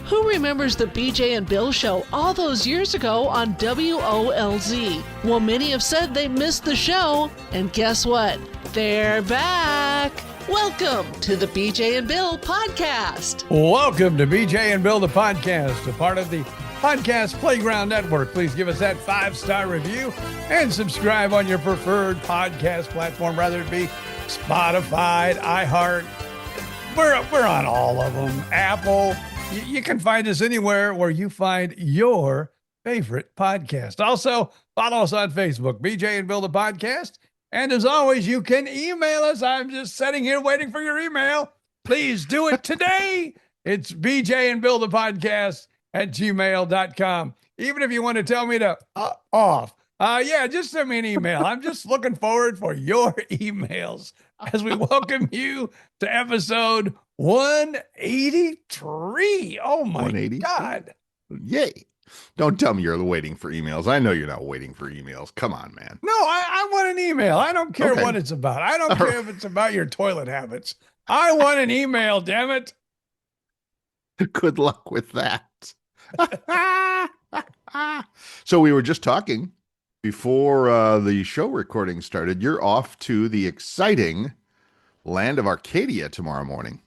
Who remembers the BJ and Bill show all those years ago on WOLZ? Well, many have said they missed the show, and guess what? They're back. Welcome to the BJ and Bill podcast. Welcome to BJ and Bill, the podcast, a part of the Podcast Playground Network. Please give us that 5-star review and subscribe on your preferred podcast platform, whether it be Spotify, iHeart. We're on all of them. Apple. You can find us anywhere where you find your favorite podcast. Also, follow us on Facebook, BJ and Bill, the podcast. And as always, you can email us. I'm just sitting here waiting for your email. Please do it today. It's BJ and Bill, the podcast @gmail.com. Even if you want to tell me to off. Just send me an email. I'm just looking forward for your emails as we welcome you to episode 183. Oh my God. Yay. Don't tell me you're waiting for emails. I know you're not waiting for emails. Come on, man. No, I want an email. I don't care what it's about. I don't care if it's about your toilet habits. I want an email, damn it. Good luck with that. So we were just talking before the show recording started. You're off to the exciting land of Arcadia tomorrow morning.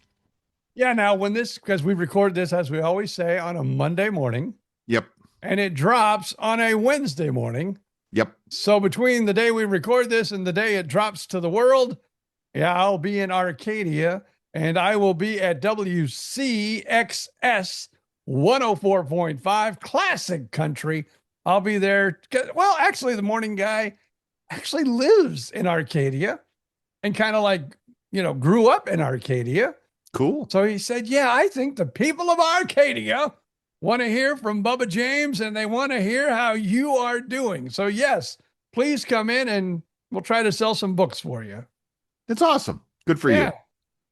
Yeah, now because we record this, as we always say, on a Monday morning. Yep. And it drops on a Wednesday morning. Yep. So between the day we record this and the day it drops to the world, I'll be in Arcadia, and I will be at WCXS 104.5 Classic Country. I'll be there. Well, actually, the morning guy actually lives in Arcadia and kind of grew up in Arcadia. Cool. So he said, I think the people of Arcadia want to hear from Bubba James, and they want to hear how you are doing. So yes, please come in and we'll try to sell some books for you. It's awesome. Good for you.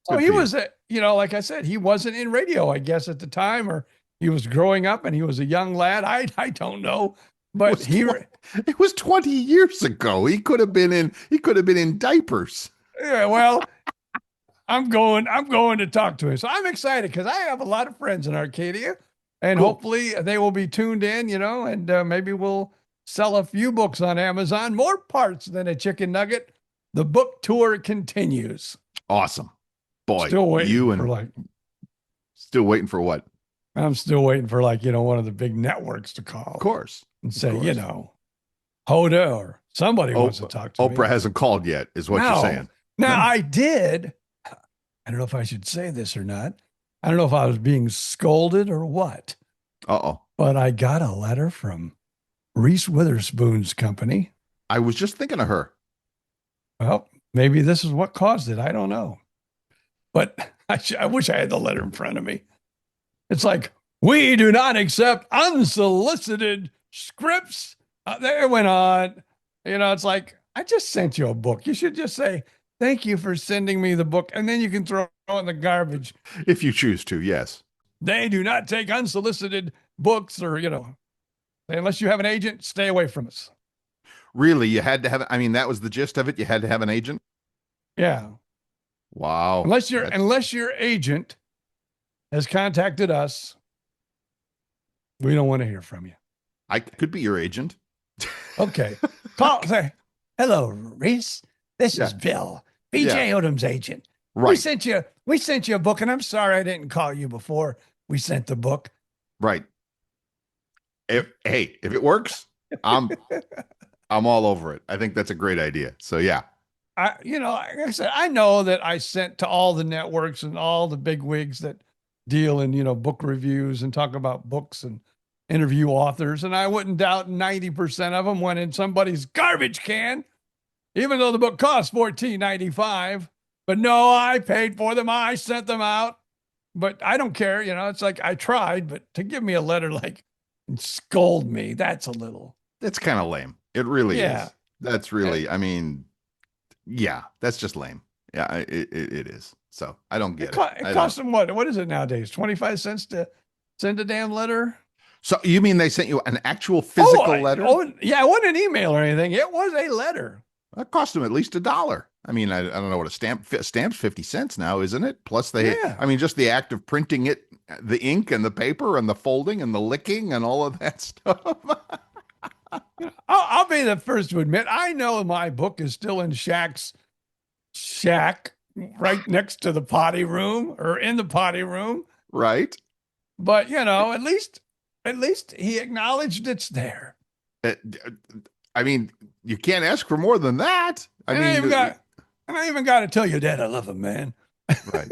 So he was, like I said, he wasn't in radio, I guess, at the time, or he was growing up and he was a young lad. I don't know, but it was 20 years ago. He could have been in diapers. Yeah, well, I'm going to talk to him. So I'm excited because I have a lot of friends in Arcadia, and hopefully they will be tuned in, and maybe we'll sell a few books on Amazon, more parts than a chicken nugget. The book tour continues. Awesome. Boy, still waiting still waiting for what? I'm still waiting for one of the big networks to call. Of course. And say, Hoda or somebody wants to talk to me. Oprah hasn't called yet, is what you're saying. Now, I did. I don't know if I should say this or not. I don't know if I was being scolded or what. Uh-oh. But I got a letter from Reese Witherspoon's company. I was just thinking of her. Well, maybe this is what caused it. I don't know. But I wish I had the letter in front of me. It's like, we do not accept unsolicited scripts. There it went on. It's like, I just sent you a book. You should just say, thank you for sending me the book. And then you can throw it in the garbage. If you choose to, yes. They do not take unsolicited books or, unless you have an agent, stay away from us. Really? You had to have, that was the gist of it. You had to have an agent? Yeah. Wow. Unless your agent has contacted us, we don't want to hear from you. I could be your agent. Okay. Call, say, hello, Reese. This is Bill, BJ Odom's agent. Right. We sent you a book, and I'm sorry I didn't call you before we sent the book. Right. If it works, I'm all over it. I think that's a great idea. So yeah. Like I said, I know that I sent to all the networks and all the big wigs that deal in, book reviews and talk about books and interview authors. And I wouldn't doubt 90% of them went in somebody's garbage can, even though the book cost $14.95. But no, I paid for them. I sent them out. But I don't care. It's like I tried, but to give me a letter and scold me, that's kind of lame. It really is. That's really, that's just lame. Yeah, it is. So I don't get it. It costs them what? What is it nowadays? 25 cents to send a damn letter? So you mean they sent you an actual physical letter? Yeah, it wasn't an email or anything. It was a letter. That cost them at least $1. I don't know what a stamp's 50 cents now, isn't it? Plus just the act of printing it the ink and the paper and the folding and the licking and all of that stuff. I'll be the first to admit, I know my book is still in Shaq's shack right next to the potty room or in the potty room. Right. But, at least he acknowledged it's there. I mean, you can't ask for more than that. I even got to tell your dad I love him, man. Right.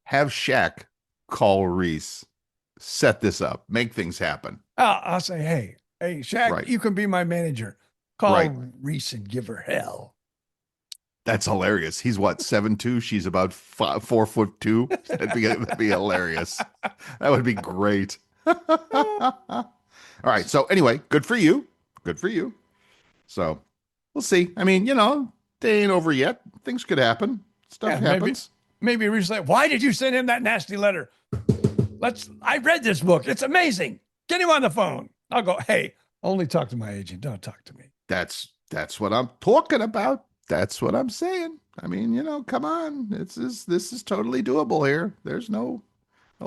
Have Shaq call Reese, set this up, make things happen. I'll say, hey, Shaq, Right. you can be my manager. Call Right. Reese and give her hell. That's hilarious. He's what, 7'2"? She's about 4'2". That'd be hilarious. That would be great. All right. So anyway, good for you. Good for you. So we'll see. I mean, they ain't over yet. Things could happen. Stuff happens. Maybe Reese like, why did you send him that nasty letter? I read this book. It's amazing. Get him on the phone. I'll go, hey, only talk to my agent. Don't talk to me. That's what I'm talking about. That's what I'm saying. I mean, come on. This is totally doable here. There's no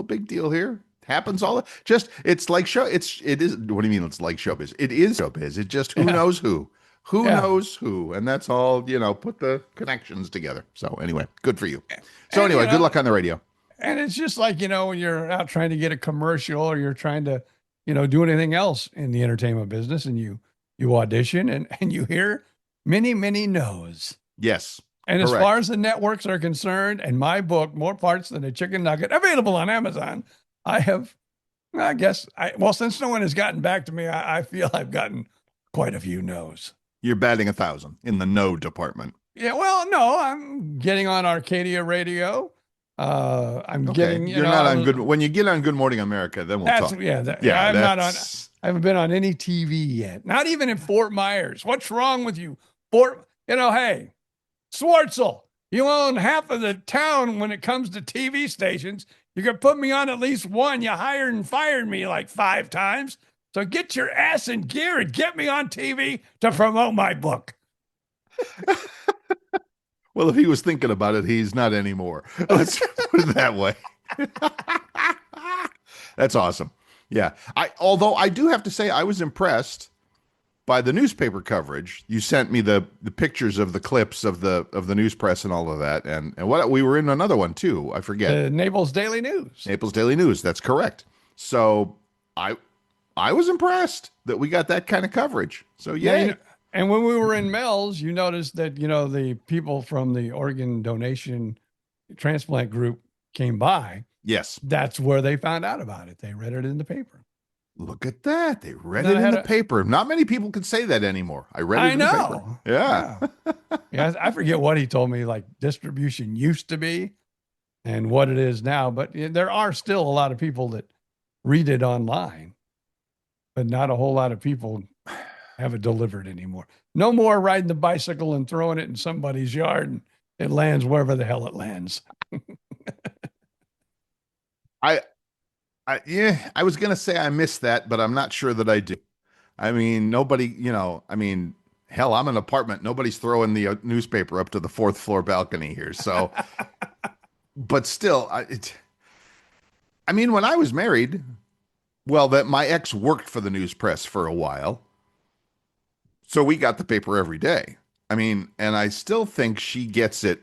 big deal here. It happens it's like it is. What do you mean it's like showbiz? It is showbiz. It just who knows who. Who knows who? And that's all, put the connections together. So anyway, good for you. So anyway, good luck on the radio. And it's just like, when you're out trying to get a commercial or you're trying to, do anything else in the entertainment business and you audition and you hear many, many no's. Yes. And correct. As far as the networks are concerned, and my book, More Parts Than a Chicken Nugget, available on Amazon, since no one has gotten back to me, I feel I've gotten quite a few no's. You're batting 1,000 in the no department. Yeah, well, no, I'm getting on Arcadia radio. Getting, you're not on good. When you get on Good Morning America, then we'll talk. I haven't been on any TV yet. Not even in Fort Myers. What's wrong with you? Hey, Swartzel, you own half of the town when it comes to TV stations. You could put me on at least one. You hired and fired me like 5 times. So get your ass in gear and get me on TV to promote my book. Well, if he was thinking about it, he's not anymore. Let's put it that way. That's awesome. Yeah. Although I do have to say I was impressed by the newspaper coverage. You sent me the pictures of the clips of the news press and all of that. And what we were in another one too. I forget. Naples Daily News. Naples Daily News. That's correct. So I was impressed that we got that kind of coverage. So yay. And when we were in Mel's, you noticed that, the people from the organ donation transplant group came by. Yes. That's where they found out about it. They read it in the paper. Look at that. They read it in the paper. Not many people can say that anymore. I read it in the paper. Yeah. Yeah. I forget what he told me, like distribution used to be and what it is now. But there are still a lot of people that read it online, but not a whole lot of people have it delivered anymore. No more riding the bicycle and throwing it in somebody's yard and it lands wherever the hell it lands. I was going to say I missed that, but I'm not sure that I do. I mean, nobody, hell, I'm in an apartment. Nobody's throwing the newspaper up to the 4th floor balcony here. So, but still, when I was married, my ex worked for the news press for a while. So we got the paper every day. And I still think she gets it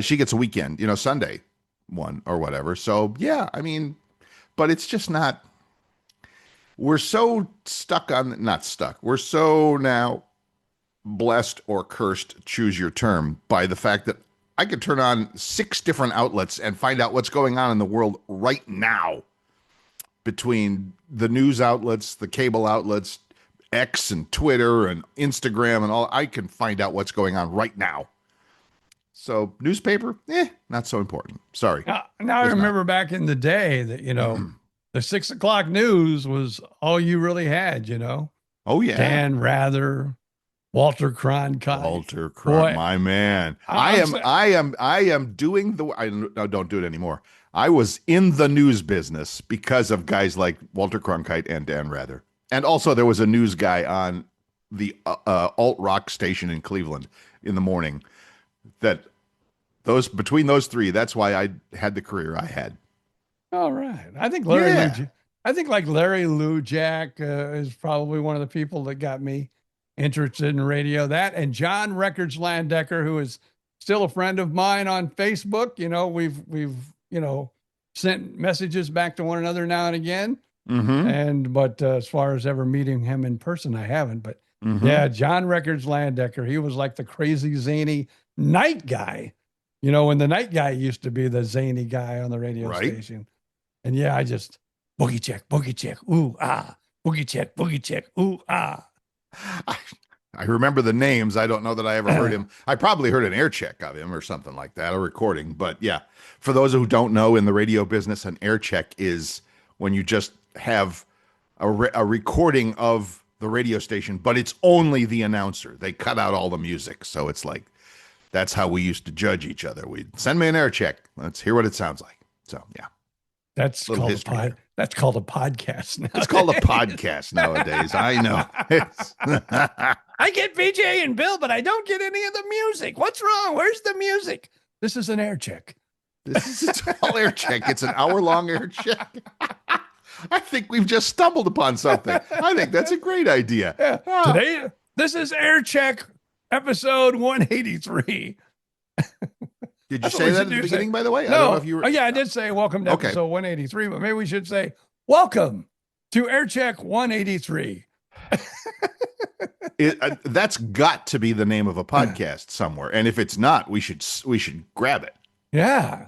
she gets a weekend, Sunday one or whatever. So yeah, but it's just not, we're so not stuck. We're so now blessed or cursed, choose your term, by the fact that I could turn on 6 different outlets and find out what's going on in the world right now between the news outlets, the cable outlets, X and Twitter and Instagram and all. I can find out what's going on right now. So newspaper, not so important. Sorry. Now I remember back in the day that, the 6 o'clock news was all you really had, Oh yeah. Dan Rather, Walter Cronkite. Walter Cronkite, my man. I am doing no, don't do it anymore. I was in the news business because of guys like Walter Cronkite and Dan Rather. And also there was a news guy on the alt rock station in Cleveland in the morning that between those 3, that's why I had the career I had. All right. Yeah. I think like Larry Lou Jack is probably one of the people that got me interested in radio. That and John Records Landecker, who is still a friend of mine on Facebook. We've sent messages back to one another now and again. Mm-hmm. But as far as ever meeting him in person, I haven't. But Mm-hmm. yeah, John Records Landecker, he was like the crazy zany night guy. When the night guy used to be the zany guy on the radio Right. station. And yeah, I just boogie check, ooh ah, boogie check, ooh ah. I, I remember the names. I don't know that I ever heard him. I probably heard an air check of him or something like that, a recording. But yeah, for those who don't know, in the radio business, an air check is when you just have a recording of the radio station, but it's only the announcer. They cut out all the music. So it's like, that's how we used to judge each other. We'd send me an air check. Let's hear what it sounds like. So yeah. That's Little called history there. that's called a podcast now. It's called a podcast nowadays. I know. I get BJ and Bill, but I don't get any of the music. What's wrong? Where's the music? This is an air check. It's all air check. It's an hour-long air check. I think we've just stumbled upon something. I think that's a great idea. Yeah. Today, this is air check episode 183. Did you say that at the beginning, by the way? No. I don't know if you were... Oh, yeah, I did say welcome to episode 183, but maybe we should say welcome to Air Check 183. That's got to be the name of a podcast somewhere. And if it's not, we should grab it. Yeah.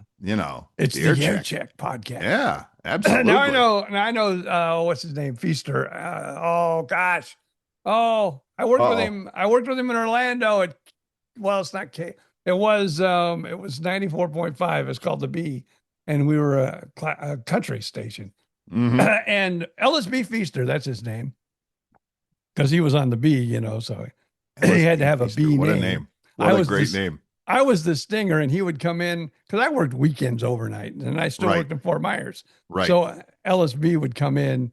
It's the Air Check podcast. Yeah, absolutely. Now I know what's his name? Feaster. Oh gosh. Oh, I worked with him. I worked with him in Orlando it's not K. It was 94.5. It's called the B, and we were a country station. Mm-hmm. And LSB Feaster, that's his name, because he was on the B, so he had to have Feaster, a B what name. A name! What a great name! I was the stinger, and he would come in because I worked weekends overnight, and I still worked in Fort Myers. Right. So LSB would come in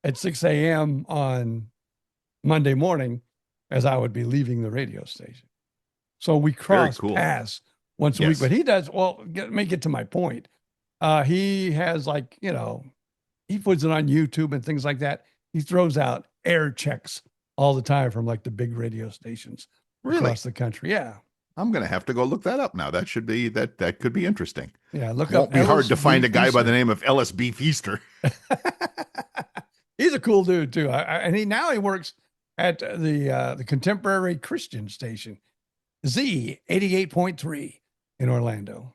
at 6 a.m. on Monday morning, as I would be leaving the radio station. So we cross paths once a week, but he does, let me get to my point. He has he puts it on YouTube and things like that. He throws out air checks all the time from like the big radio stations across the country. Yeah. I'm going to have to go look that up now. That should be, that could be interesting. Yeah. Look up. Won't be hard to find a guy by the name of LSB Feaster. He's a cool dude too. And he works at the contemporary Christian station. Z 88.3 in Orlando.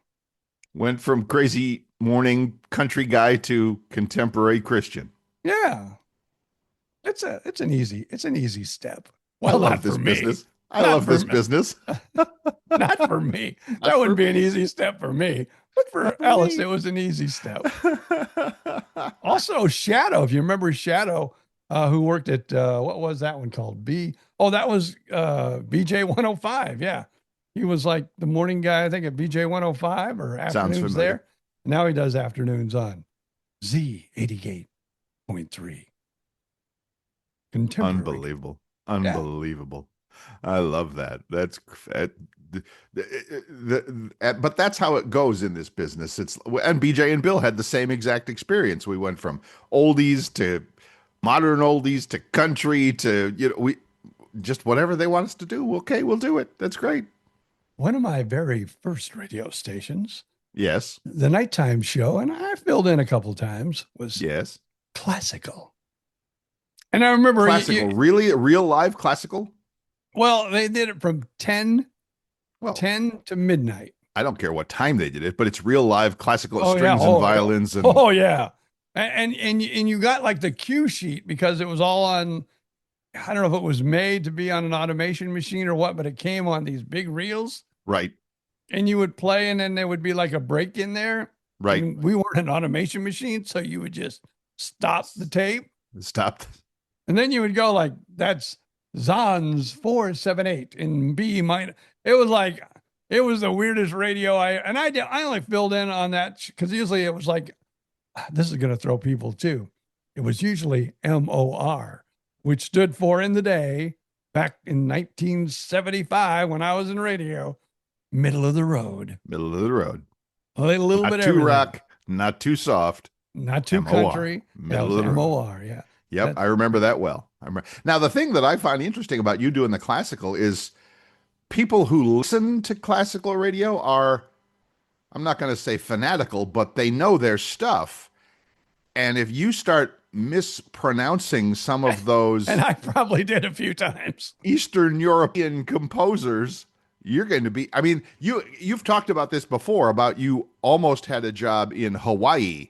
Went from crazy morning country guy to contemporary Christian. Yeah. It's an easy step. Well, I love this business. I love this business. Not for me. That wouldn't be an easy step for me. But for Ellis, it was an easy step. Also, Shadow, if you remember Shadow, who worked at what was that one called? That was BJ 105. Yeah. He was like the morning guy, I think, at BJ 105 or afternoons there. Now he does afternoons on Z 88.3. Unbelievable. I love that. But that's how it goes in this business. And BJ and Bill had the same exact experience. We went from oldies to modern oldies to country to, we just whatever they want us to do. Okay, we'll do it. That's great. One of my very first radio stations. Yes. The nighttime show, and I filled in a couple times, was classical. And I remember classical, really real live classical. Well, they did it from 10 to midnight. I don't care what time they did it, but it's real live classical strings and violins. And and you got like the cue sheet because it was all on. I don't know if it was made to be on an automation machine or what, but it came on these big reels. Right. And you would play, and then there would be like a break in there. Right. And we weren't an automation machine, so you would just stop the tape. And then you would go like, that's Zons 478 in B minor. It was the weirdest radio. I only filled in on that because usually it was like, this is going to throw people too. It was usually MOR, which stood for in the day back in 1975 when I was in radio, middle of the road. A little bit not too rock, Not too soft. Not too MOR. country. That Middle was of the road. MOR, yeah. Yep, I remember that well. Now, the thing that I find interesting about you doing the classical is people who listen to classical radio are, I'm not going to say fanatical, but they know their stuff. And if you start mispronouncing some of those And I probably did a few times. Eastern European composers, you're going to be, I mean, you've talked about this before, about you almost had a job in Hawaii,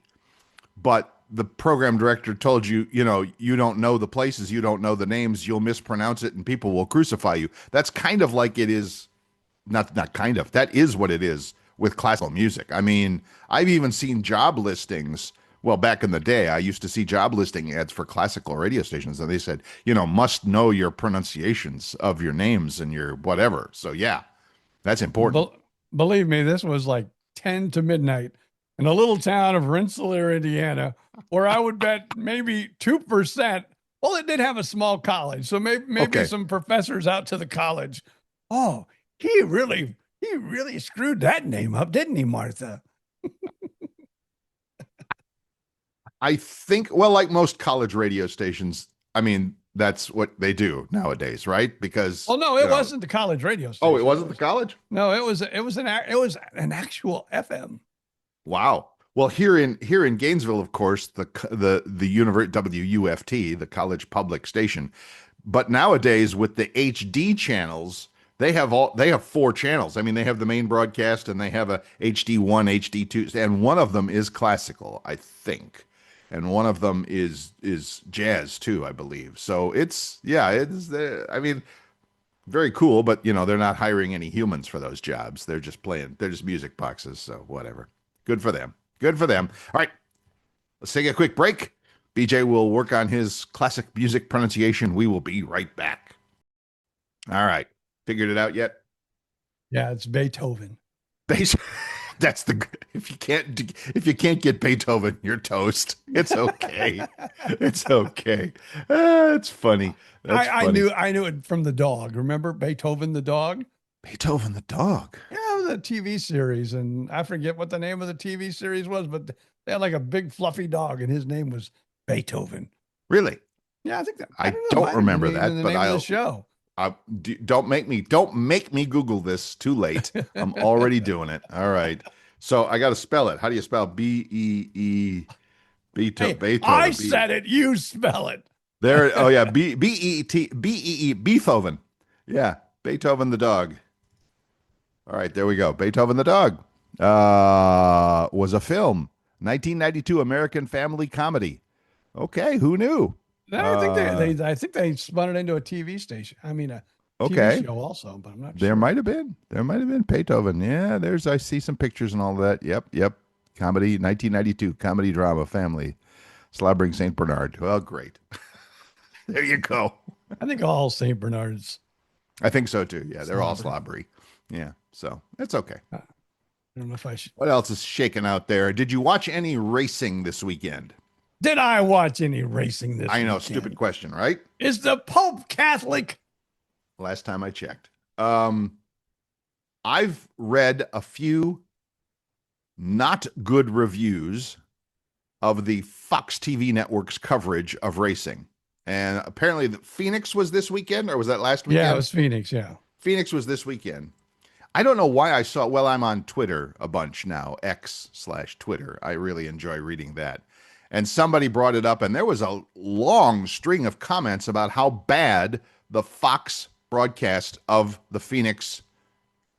but the program director told you, you don't know the places, you don't know the names, you'll mispronounce it and people will crucify you. That's kind of like it is, not kind of, that is what it is with classical music. I mean, I've even seen job listings. Well, back in the day, I used to see job listing ads for classical radio stations, and they said, must know your pronunciations of your names and your whatever. So, yeah, that's important. Believe me, this was like 10 to midnight in a little town of Rensselaer, Indiana, where I would bet maybe 2%. Well, it did have a small college, so maybe Okay. some professors out to the college. Oh, he really screwed that name up, didn't he, Martha? I think, well, like most college radio stations, I mean, that's what they do nowadays, right? Because no, it wasn't the college radio station. Oh, it wasn't the college? No, it was an actual FM. Wow. Well, here in Gainesville, of course, the WUFT, the college public station. But nowadays with the HD channels, they have 4 channels. I mean, they have the main broadcast and they have a HD1, HD2, and one of them is classical, I think. And one of them is jazz too, I believe. So I mean, very cool, but they're not hiring any humans for those jobs. They're just music boxes. So whatever. Good for them. Good for them. All right. Let's take a quick break. BJ will work on his classic music pronunciation. We will be right back. All right. Figured it out yet? Yeah, it's Beethoven. That's if you can't get Beethoven, you're toast. It's okay. It's okay. It's funny. I knew it from the dog. Remember Beethoven the dog? Beethoven the dog. Yeah, it was a TV series, and I forget what the name of the TV series was, but they had like a big fluffy dog, and his name was Beethoven. Really? Yeah, I think that. I don't remember that, but I'll show. Don't make me Google this too late. I'm already doing it. All right. So I got to spell it. How do you spell Beethoven? I said it. You spell it. There. Oh yeah. Beethoven. Yeah. Beethoven the dog. All right. There we go. Beethoven the dog was a film. 1992 American family comedy. Okay. Who knew? I think they spun it into a TV station. I mean, a TV show also, but I'm not sure. There might have been Beethoven. Yeah, I see some pictures and all that. Yep. Comedy, 1992 comedy drama family, Slobbering St. Bernard. Well, great. There you go. I think all St. Bernards. I think so too. Yeah, they're all slobbery. Yeah, so it's okay. I don't know if I should. What else is shaking out there? Did you watch any racing this weekend? Did I watch any racing this weekend? I know, stupid question, right? Is the Pope Catholic? Last time I checked. I've read a few not good reviews of the Fox TV network's coverage of racing. And apparently the Phoenix was this weekend, or was that last weekend? Yeah, it was Phoenix, yeah. Phoenix was this weekend. I don't know why I saw, well, I'm on Twitter a bunch now, X/Twitter. I really enjoy reading that. And somebody brought it up, and there was a long string of comments about how bad the Fox broadcast of the Phoenix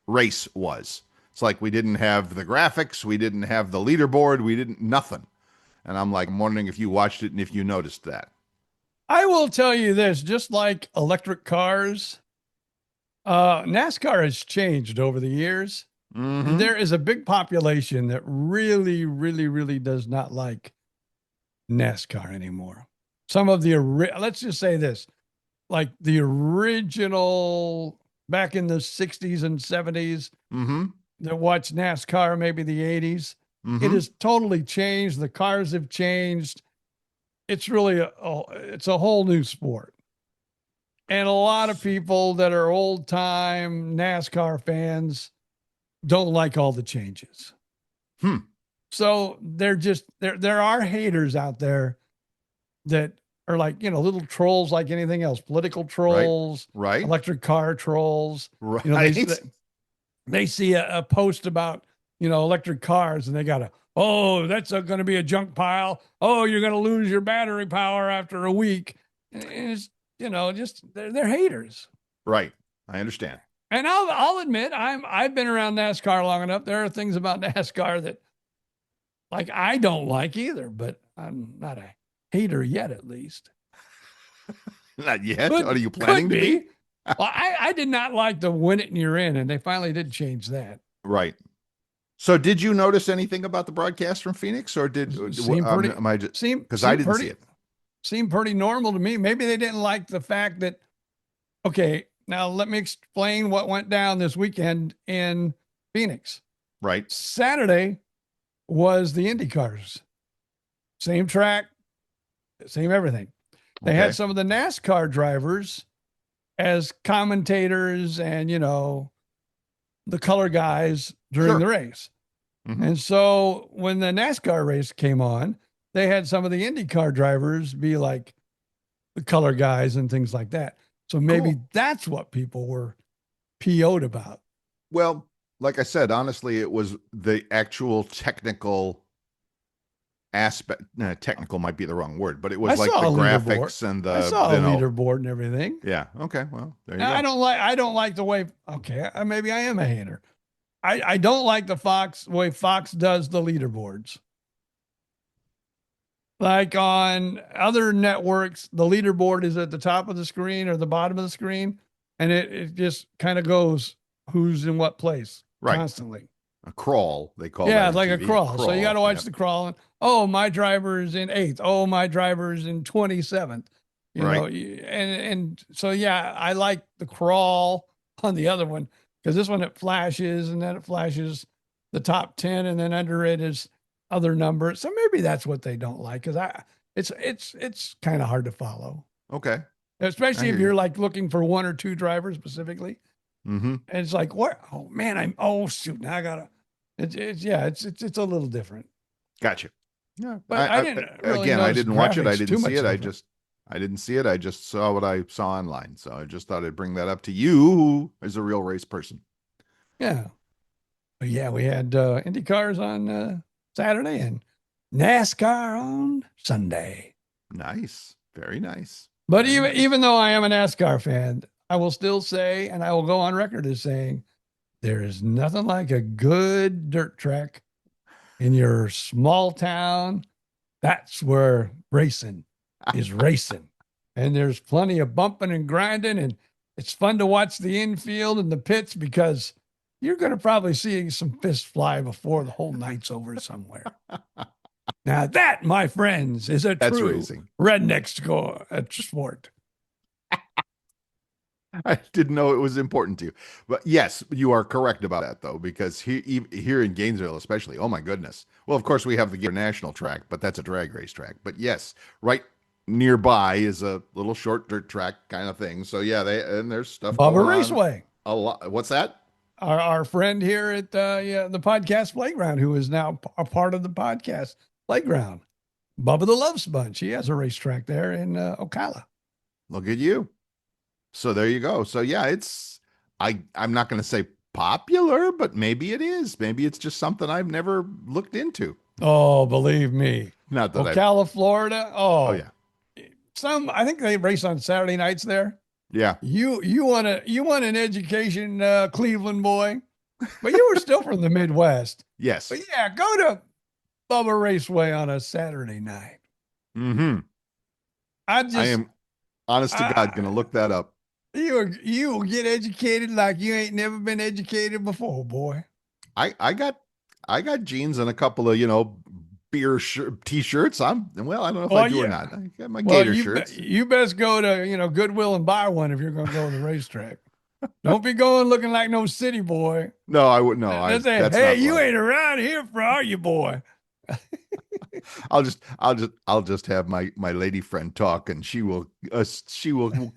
race was. It's like we didn't have the graphics, we didn't have the leaderboard, nothing. And I'm wondering if you watched it and if you noticed that. I will tell you this, just like electric cars, NASCAR has changed over the years. Mm-hmm. There is a big population that really, really, really does not like NASCAR anymore. Some of the, let's just say this, like the original back in the 60s and 70s mm-hmm. that watched NASCAR, maybe the 80s. Mm-hmm. It has totally changed. The cars have changed. It's really it's a whole new sport. And a lot of people that are old time NASCAR fans don't like all the changes. So there are haters out there that are like, little trolls like anything else, political trolls, Right. electric car trolls. Right. They see a post about, electric cars and they got that's going to be a junk pile. Oh, you're going to lose your battery power after a week. And it's, just they're haters. Right. I understand. And I'll admit I've been around NASCAR long enough. There are things about NASCAR that I don't like either, but I'm not a hater yet, at least. Not yet. Are you planning to be? Well, I did not like the win it and you're in, and they finally did change that. Right. So did you notice anything about the broadcast from Phoenix, or because I didn't see it? Seemed pretty normal to me. Maybe they didn't like the fact that, okay, now let me explain what went down this weekend in Phoenix. Right. Saturday was the Indy cars. Same track, same everything. They had some of the NASCAR drivers as commentators and, the color guys during the race. Mm-hmm. And so when the NASCAR race came on, they had some of the IndyCar drivers be like the color guys and things like that. So maybe that's what people were PO'd about. Well, like I said, honestly, it was the actual technical aspect. Technical might be the wrong word, but it was like the graphics and the. I saw a leaderboard and everything. Yeah. Okay. Well, there you go. I don't like the way. Okay, maybe I am a hater. I don't like the way Fox does the leaderboards. Like on other networks, the leaderboard is at the top of the screen or the bottom of the screen, and it just kind of goes who's in what place constantly. A crawl, they call it. Yeah, like a crawl. So you got to watch the crawl. And, my driver's in 8th. Oh, my driver's in 27th. You know, and so, yeah, I like the crawl on the other one because this one it flashes and then it flashes the top 10 and then under it is other numbers. So maybe that's what they don't like because it's kind of hard to follow. Okay. Especially if you're like looking for one or two drivers specifically. Mm-hmm. And it's like, what? Oh man, shoot. Now I gotta, it's a little different. Gotcha. Yeah. But I didn't really I didn't watch it. I didn't see it. I didn't see it. I just saw what I saw online. So I just thought I'd bring that up to you, who is a real race person. Yeah. But yeah, we had Indy cars on Saturday and NASCAR on Sunday. Nice. Very nice. But even though I am a NASCAR fan, I will still say, and I will go on record as saying, there is nothing like a good dirt track in your small town. That's where racing is racing. And there's plenty of bumping and grinding, and it's fun to watch the infield and the pits because you're going to probably see some fists fly before the whole night's over somewhere. Now that, my friends, is a true racing. Redneck sport. I didn't know it was important to you. But yes, you are correct about that, though, because here in Gainesville, especially, oh my goodness. Well, of course, we have the Gator National track, but that's a drag race track. But yes, right nearby is a little short dirt track kind of thing. So yeah, there's stuff. Bubba Raceway. A lot. What's that? Our friend here at the podcast playground, who is now a part of the podcast playground, Bubba the Love Sponge. He has a racetrack there in Ocala. Look at you. So there you go. So yeah, I'm not going to say popular, but maybe it is. Maybe it's just something I've never looked into. Oh, believe me. Not that Ocala, Florida. Oh yeah. I think they race on Saturday nights there. Yeah. You want an education, Cleveland boy, but you were still from the Midwest. Yes. But yeah, go to Bubba Raceway on a Saturday night. Mm-hmm. I am honest to God going to look that up. You will get educated like you ain't never been educated before, boy. I got jeans and a couple of beer t-shirts. I don't know if I do or not. I got my Gator shirts. You best go to Goodwill and buy one if you're going to go to the racetrack. Don't be going looking like no city boy. No, I wouldn't. No, that's hey, you ain't around here for, are you, boy? I'll just have my lady friend talk, and she will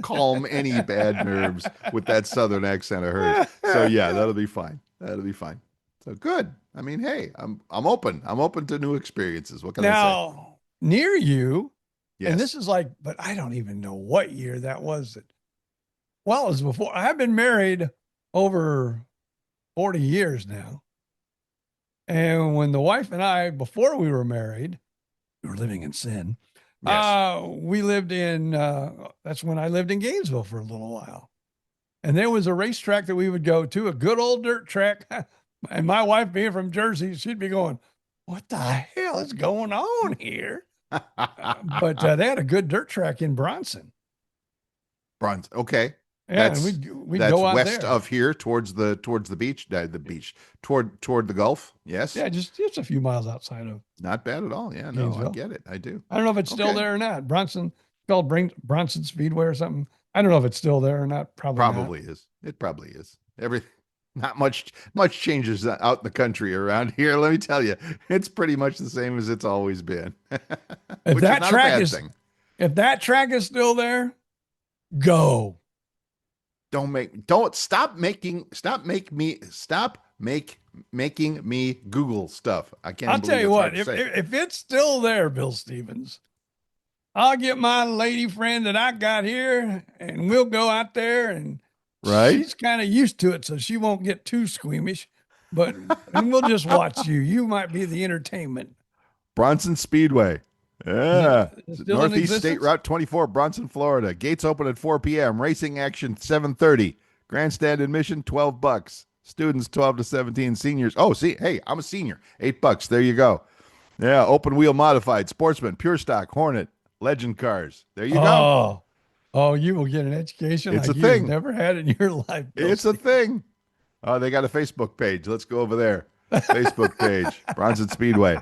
calm any bad nerves with that Southern accent of hers. So yeah, that'll be fine. So good. I mean, hey, I'm open. I'm open to new experiences. What can I say? Now, near you, and Yes. this is like, but I don't even know what year that was. Well, it was before. I've been married over 40 years now. And when the wife and I, before we were married, we were living in sin. Yes. We lived in, that's when I lived in Gainesville for a little while. And there was a racetrack that we would go to, a good old dirt track. And my wife being from Jersey, she'd be going, what the hell is going on here? But they had a good dirt track in Bronson. Bronze. Okay. Yeah, That's and we'd that's go out west there. of here towards the beach, toward the Gulf. Yes. Yeah, just a few miles outside of Not bad at all. Yeah, no, I Gainesville. get it. I do. I don't know if it's still Okay. there or not. Bronson, called Bronson Speedway or something. I don't know if it's still there or not. Probably is. It probably is. Not much changes out in the country around here. Let me tell you, it's pretty much the same as it's always been. If Which that is not a track bad is thing. if that track is still there, go. Stop making me Google stuff. I can't I'll even tell believe you it's hard what, to if, say. if it's still there, Bill Stevens, I'll get my lady friend that I got here and we'll go out there, and Right? she's kind of used to it, so she won't get too squeamish. But and we'll just watch you. You might be the entertainment. Bronson Speedway. Yeah. Is it still in Northeast State existence? Route 24, Bronson, Florida. Gates open at 4 p.m. Racing action 7:30. Grandstand admission $12. Students 12 to 17. Seniors. Oh, see, hey, I'm a senior. $8. There you go. Yeah, open wheel modified, sportsman, pure stock, Hornet, legend cars. There you go. Oh, you will get an education It's like a you've thing. never had in your life, Bill It's a Stevens. thing. Oh, they got a Facebook page. Let's go over there. Facebook page, Bronson Speedway.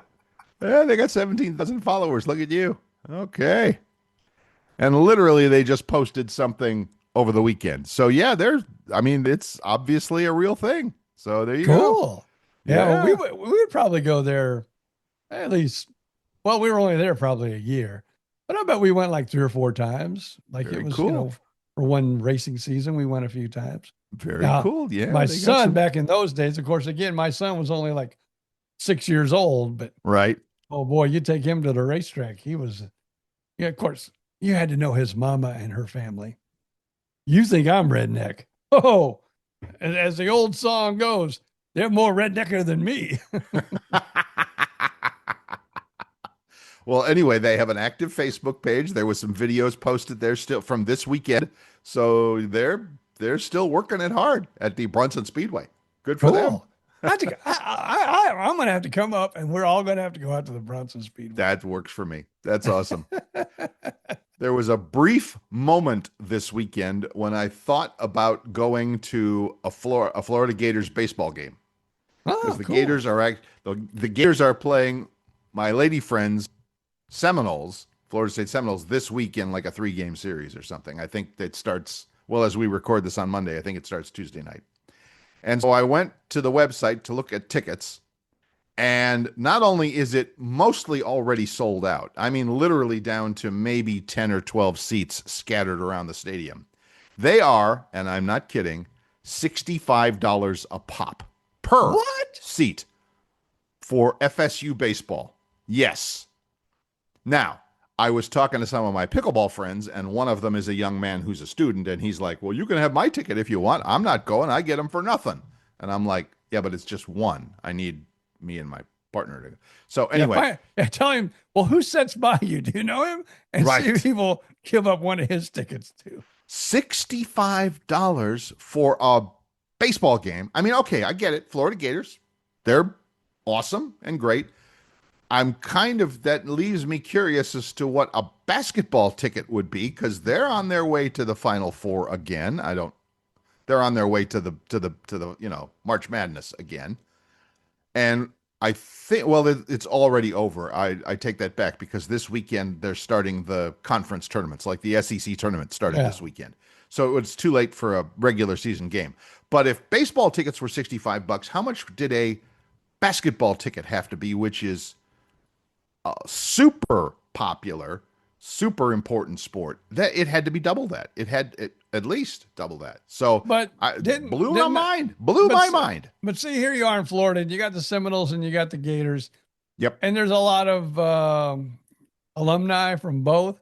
Yeah, they got 17,000 followers. Look at you. Okay. And literally, they just posted something over the weekend. So, yeah, it's obviously a real thing. So, there you go. Cool. Yeah, well, Yeah. we would probably go there at least. Well, we were only there probably a year, but I bet we went like 3 or 4 times. Like Very it was, cool. for one racing season, we went a few times. Very Now, cool. Yeah. my they got son some- back in those days, of course, again, my son was only like 6 years old, but Right. oh boy, you take him to the racetrack. Yeah, of course, you had to know his mama and her family. You think I'm redneck? Oh, as the old song goes, they're more rednecker than me. Well, anyway, they have an active Facebook page. There was some videos posted there still from this weekend. So they're still working it hard at the Bronson Speedway. Good for them. Cool. I'm going to have to come up, and we're all going to have to go out to the Bronson Speedway. That works for me. That's awesome. There was a brief moment this weekend when I thought about going to a Florida Gators baseball game, because the cool. Gators are the Gators are playing my lady friends Seminoles, Florida State Seminoles, this week in like a 3-game series or something. I think that starts, well, as we record this on Monday, I think it starts Tuesday night. And so I went to the website to look at tickets, and not only is it mostly already sold out, I mean, literally down to maybe 10 or 12 seats scattered around the stadium. They are, and I'm not kidding, $65 a pop per seat for FSU baseball. Yes. Now, I was talking to some of my pickleball friends, and one of them is a young man who's a student, and he's like, well, you can have my ticket if you want. I'm not going. I get them for nothing. And I'm like, yeah, but it's just one. I need me and my partner to go. So anyway. Tell him, well, who sits by you? Do you know him? And see if he will give up one of his tickets too. $65 for a baseball game. I mean, okay, I get it. Florida Gators, they're awesome and great. That leaves me curious as to what a basketball ticket would be, because they're on their way to the Final Four again. They're on their way to the March Madness again. And I think, well, it's already over. I take that back, because this weekend they're starting the conference tournaments, like the SEC tournament started this weekend. So it's too late for a regular season game. But if baseball tickets were $65, how much did a basketball ticket have to be, which is super popular, super important sport? That it had to be double that. at least double that. So But I didn't blew my didn't mind. Blew but my s- mind. but see, here you are in Florida, and you got the Seminoles and you got the Gators, Yep. and there's a lot of alumni from both.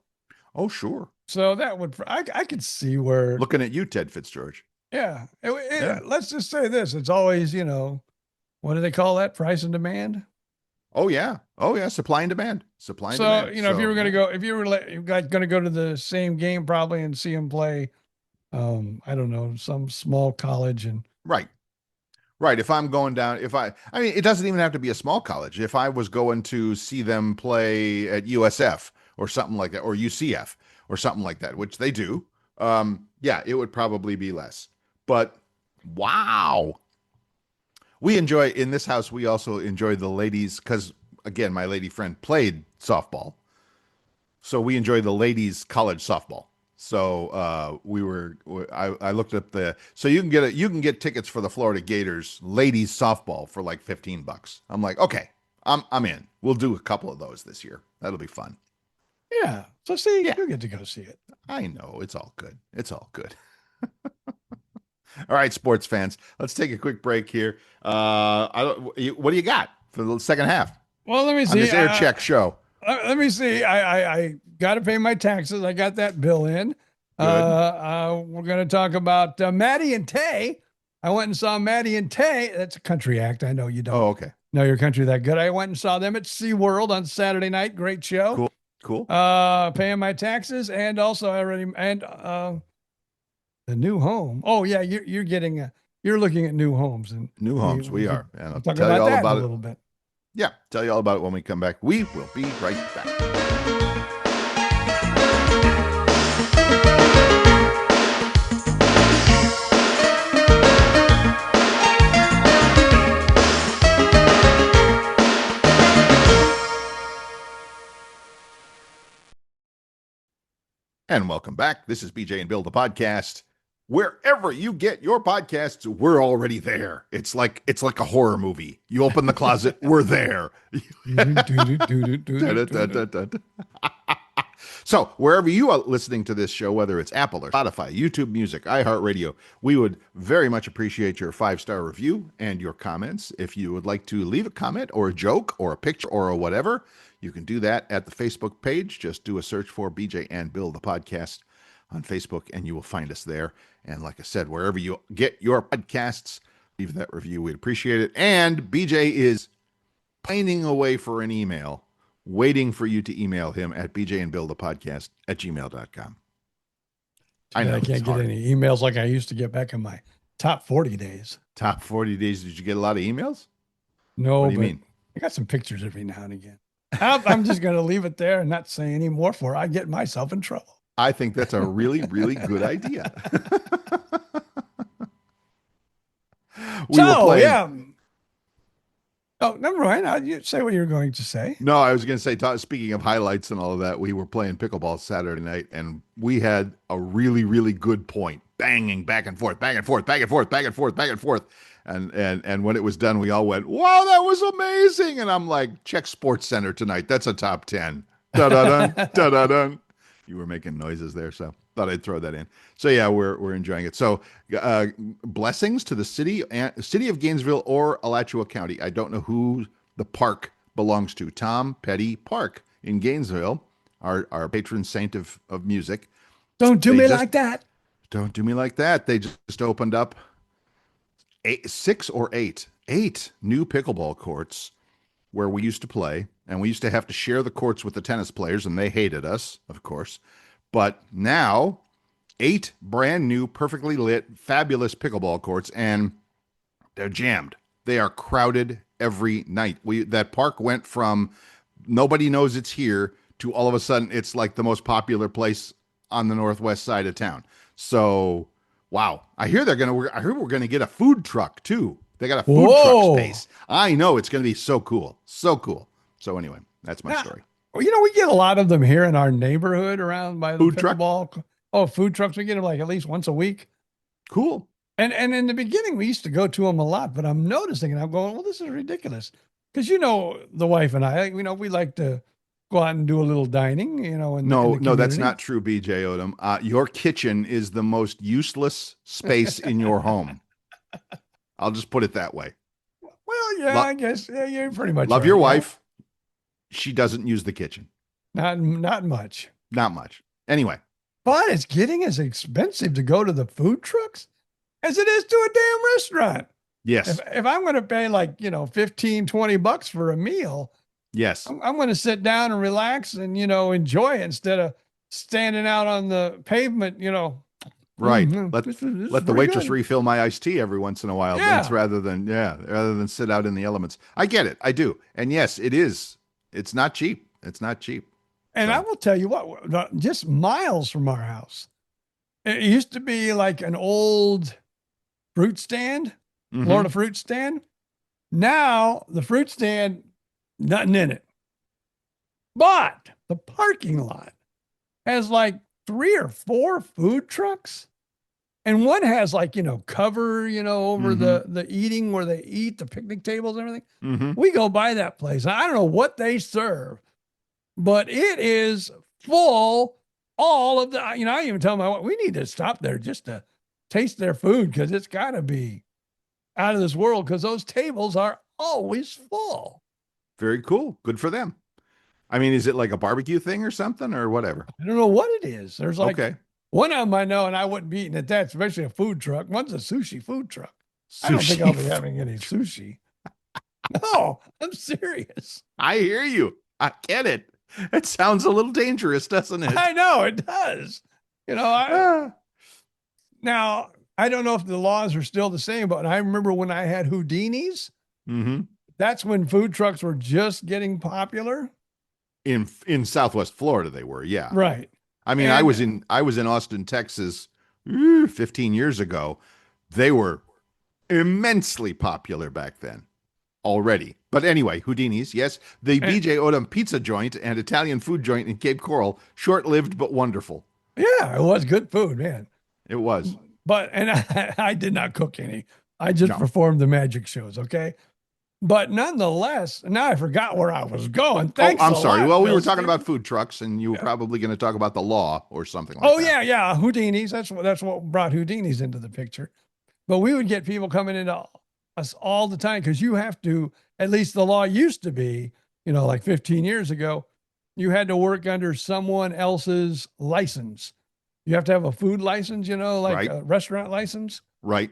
Oh, sure. So that would I could see where Looking at you, Ted Fitzgeorge. yeah. Yeah. Let's just say this: it's always what do they call that? Price and demand. Oh yeah. Oh yeah. Supply and demand. Supply and So demand. if you were going to go, if you were going to go to the same game probably and see them play, I don't know, some small college and Right. Right. If I'm going down, I mean, it doesn't even have to be a small college. If I was going to see them play at USF or something like that, or UCF or something like that, which they do, yeah, it would probably be less. But wow. We enjoy in this house, we also enjoy the ladies because, again, my lady friend played softball. So we enjoy the ladies college softball. So I looked up so you can get tickets for the Florida Gators ladies softball for like $15. I'm like, okay, I'm in. We'll do a couple of those this year. That'll be fun. yeah. So see, Yeah. you get to go see it. I know it's all good. It's all good. All right, sports fans, let's take a quick break here. What do you got for the second half Well, let me on see. this air check show? Let me see. I got to pay my taxes. I got that bill in. We're going to talk about Maddie and Tae. I went and saw Maddie and Tae. That's a country act. I know you don't Oh, okay. know your country that good. I went and saw them at SeaWorld on Saturday night. Great show. Cool. Paying my taxes and also the new home. Oh yeah, you're looking at new homes and New homes, we are. And I'll talk tell you about all that about in a it. little bit. Yeah, tell you all about it when we come back. We will be right back. And welcome back. This is BJ and Bill, the podcast. Wherever you get your podcasts, we're already there. It's like a horror movie. You open the closet, we're there. So wherever you are listening to this show, whether it's Apple or Spotify, YouTube Music, iHeartRadio, we would very much appreciate your 5-star review and your comments. If you would like to leave a comment or a joke or a picture or a whatever, you can do that at the Facebook page. Just do a search for BJ and Bill, the podcast on Facebook, and you will find us there. And like I said, wherever you get your podcasts, leave that review. We'd appreciate it. And BJ is pining away for an email, waiting for you to email him at bjandbillthepodcast@gmail.com. I know I can't get any emails like I used to get back in my top 40 days. Top 40 days. Did you get a lot of emails? No, What do you but mean? I got some pictures every now and again. I'm just going to leave it there and not say any more for it. I get myself in trouble. I think that's a really, really good idea. We were playing. Yeah. Oh, never mind. You say what you were going to say. No, I was going to say, speaking of highlights and all of that, we were playing pickleball Saturday night, and we had a really, really good point, banging back and forth, back and forth, back and forth, back and forth, back and forth. And when it was done, we all went, "Wow, that was amazing!" And I'm like, "Check Sports Center tonight. That's a top 10." Da da da da da da. You were making noises there, so thought I'd throw that in. So yeah, we're enjoying it. So blessings to the city of Gainesville or Alachua County. I don't know who the park belongs to. Tom Petty Park in Gainesville, our patron saint of music. Don't do me like that. Don't do me like that. They just opened up 8 new pickleball courts where we used to play, and we used to have to share the courts with the tennis players, and they hated us, of course. But now 8 brand new, perfectly lit, fabulous pickleball courts, and they're jammed. They are crowded every night. That park went from nobody knows it's here to all of a sudden it's like the most popular place on the northwest side of town. So, wow. I hear we're going to get a food truck too. They got a food truck space. I know it's going to be so cool. So cool. So anyway, that's my story. Well, we get a lot of them here in our neighborhood around by the Food truck? pickleball. Oh, food trucks. We get them like at least once a week. Cool. And in the beginning, we used to go to them a lot, but I'm noticing and I'm going, well, this is ridiculous. Because, the wife and I, we like to go out and do a little dining, in the No, no, that's community. not true, BJ Odom. Your kitchen is the most useless space in your home. I'll just put it that way. Well, yeah, Lo- I guess you're pretty much Love right. your Yeah. wife. She doesn't use the kitchen. Not much. Not much. Anyway, But it's getting as expensive to go to the food trucks as it is to a damn restaurant. yes, If I'm going to pay like, 15, $20 for a meal, yes, I'm going to sit down and relax and, enjoy it instead of standing out on the pavement, right. This is Let the pretty waitress good. refill my iced tea every once in a while. Yeah. That's rather than sit out in the elements. I get it. I do. And yes, it is. It's not cheap. It's not cheap. And So- I will tell you what, just miles from our house, it used to be like an old fruit stand, Mhm. Florida fruit stand. Now the fruit stand, nothing in it. But the parking lot has like 3 or 4 food trucks. And one has like, cover, over the eating where they eat, the picnic tables and everything. Mhm. We go by that place. I don't know what they serve, but it is full. All of the, I even tell my wife, we need to stop there just to taste their food because it's got to be out of this world because those tables are always full. Very cool. Good for them. I mean, is it like a barbecue thing or something or whatever? I don't know what it is. There's like Okay. one of them I know, and I wouldn't be eating at that, especially a food truck. One's a sushi food truck. I don't think I'll be having any sushi. No, I'm serious. I hear you. I get it. It sounds a little dangerous, doesn't it? I know it does. Ah. Now, I don't know if the laws are still the same, but I remember when I had Houdini's, Mhm. that's when food trucks were just getting popular. In Southwest Florida, they were. Yeah. Right. I mean, And- I was in Austin, Texas, 15 years ago. They were immensely popular back then already. But anyway, Houdini's, yes. The BJ Odom pizza joint and Italian food joint in Cape Coral, short-lived but wonderful. Yeah, it was good food, man. It was. But, and I did not cook any. I just No. performed the magic shows, okay? But nonetheless, now I forgot where I was going. Thanks I'm a sorry. lot, Well, we Bill were talking Stevens. about food trucks, and you were probably going to talk about the law or something like Oh that. yeah, Houdini's. That's what brought Houdini's into the picture. But we would get people coming into us all the time because you have to. At least the law used to be, like 15 years ago, you had to work under someone else's license. You have to have a food license, like Right. a restaurant license. Right.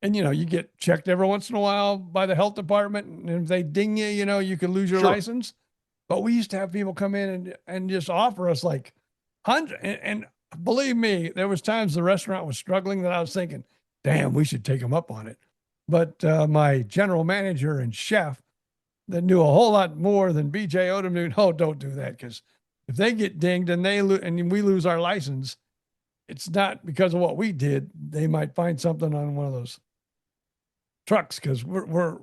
And, you get checked every once in a while by the health department. And if they ding you, you could lose your Sure. license. But we used to have people come in and just offer us like hundred. And believe me, there was times the restaurant was struggling that I was thinking, damn, we should take them up on it. But my general manager and chef that knew a whole lot more than BJ Odom knew, no, don't do that. Because if they get dinged and and we lose our license, it's not because of what we did. They might find something on one of those trucks because we're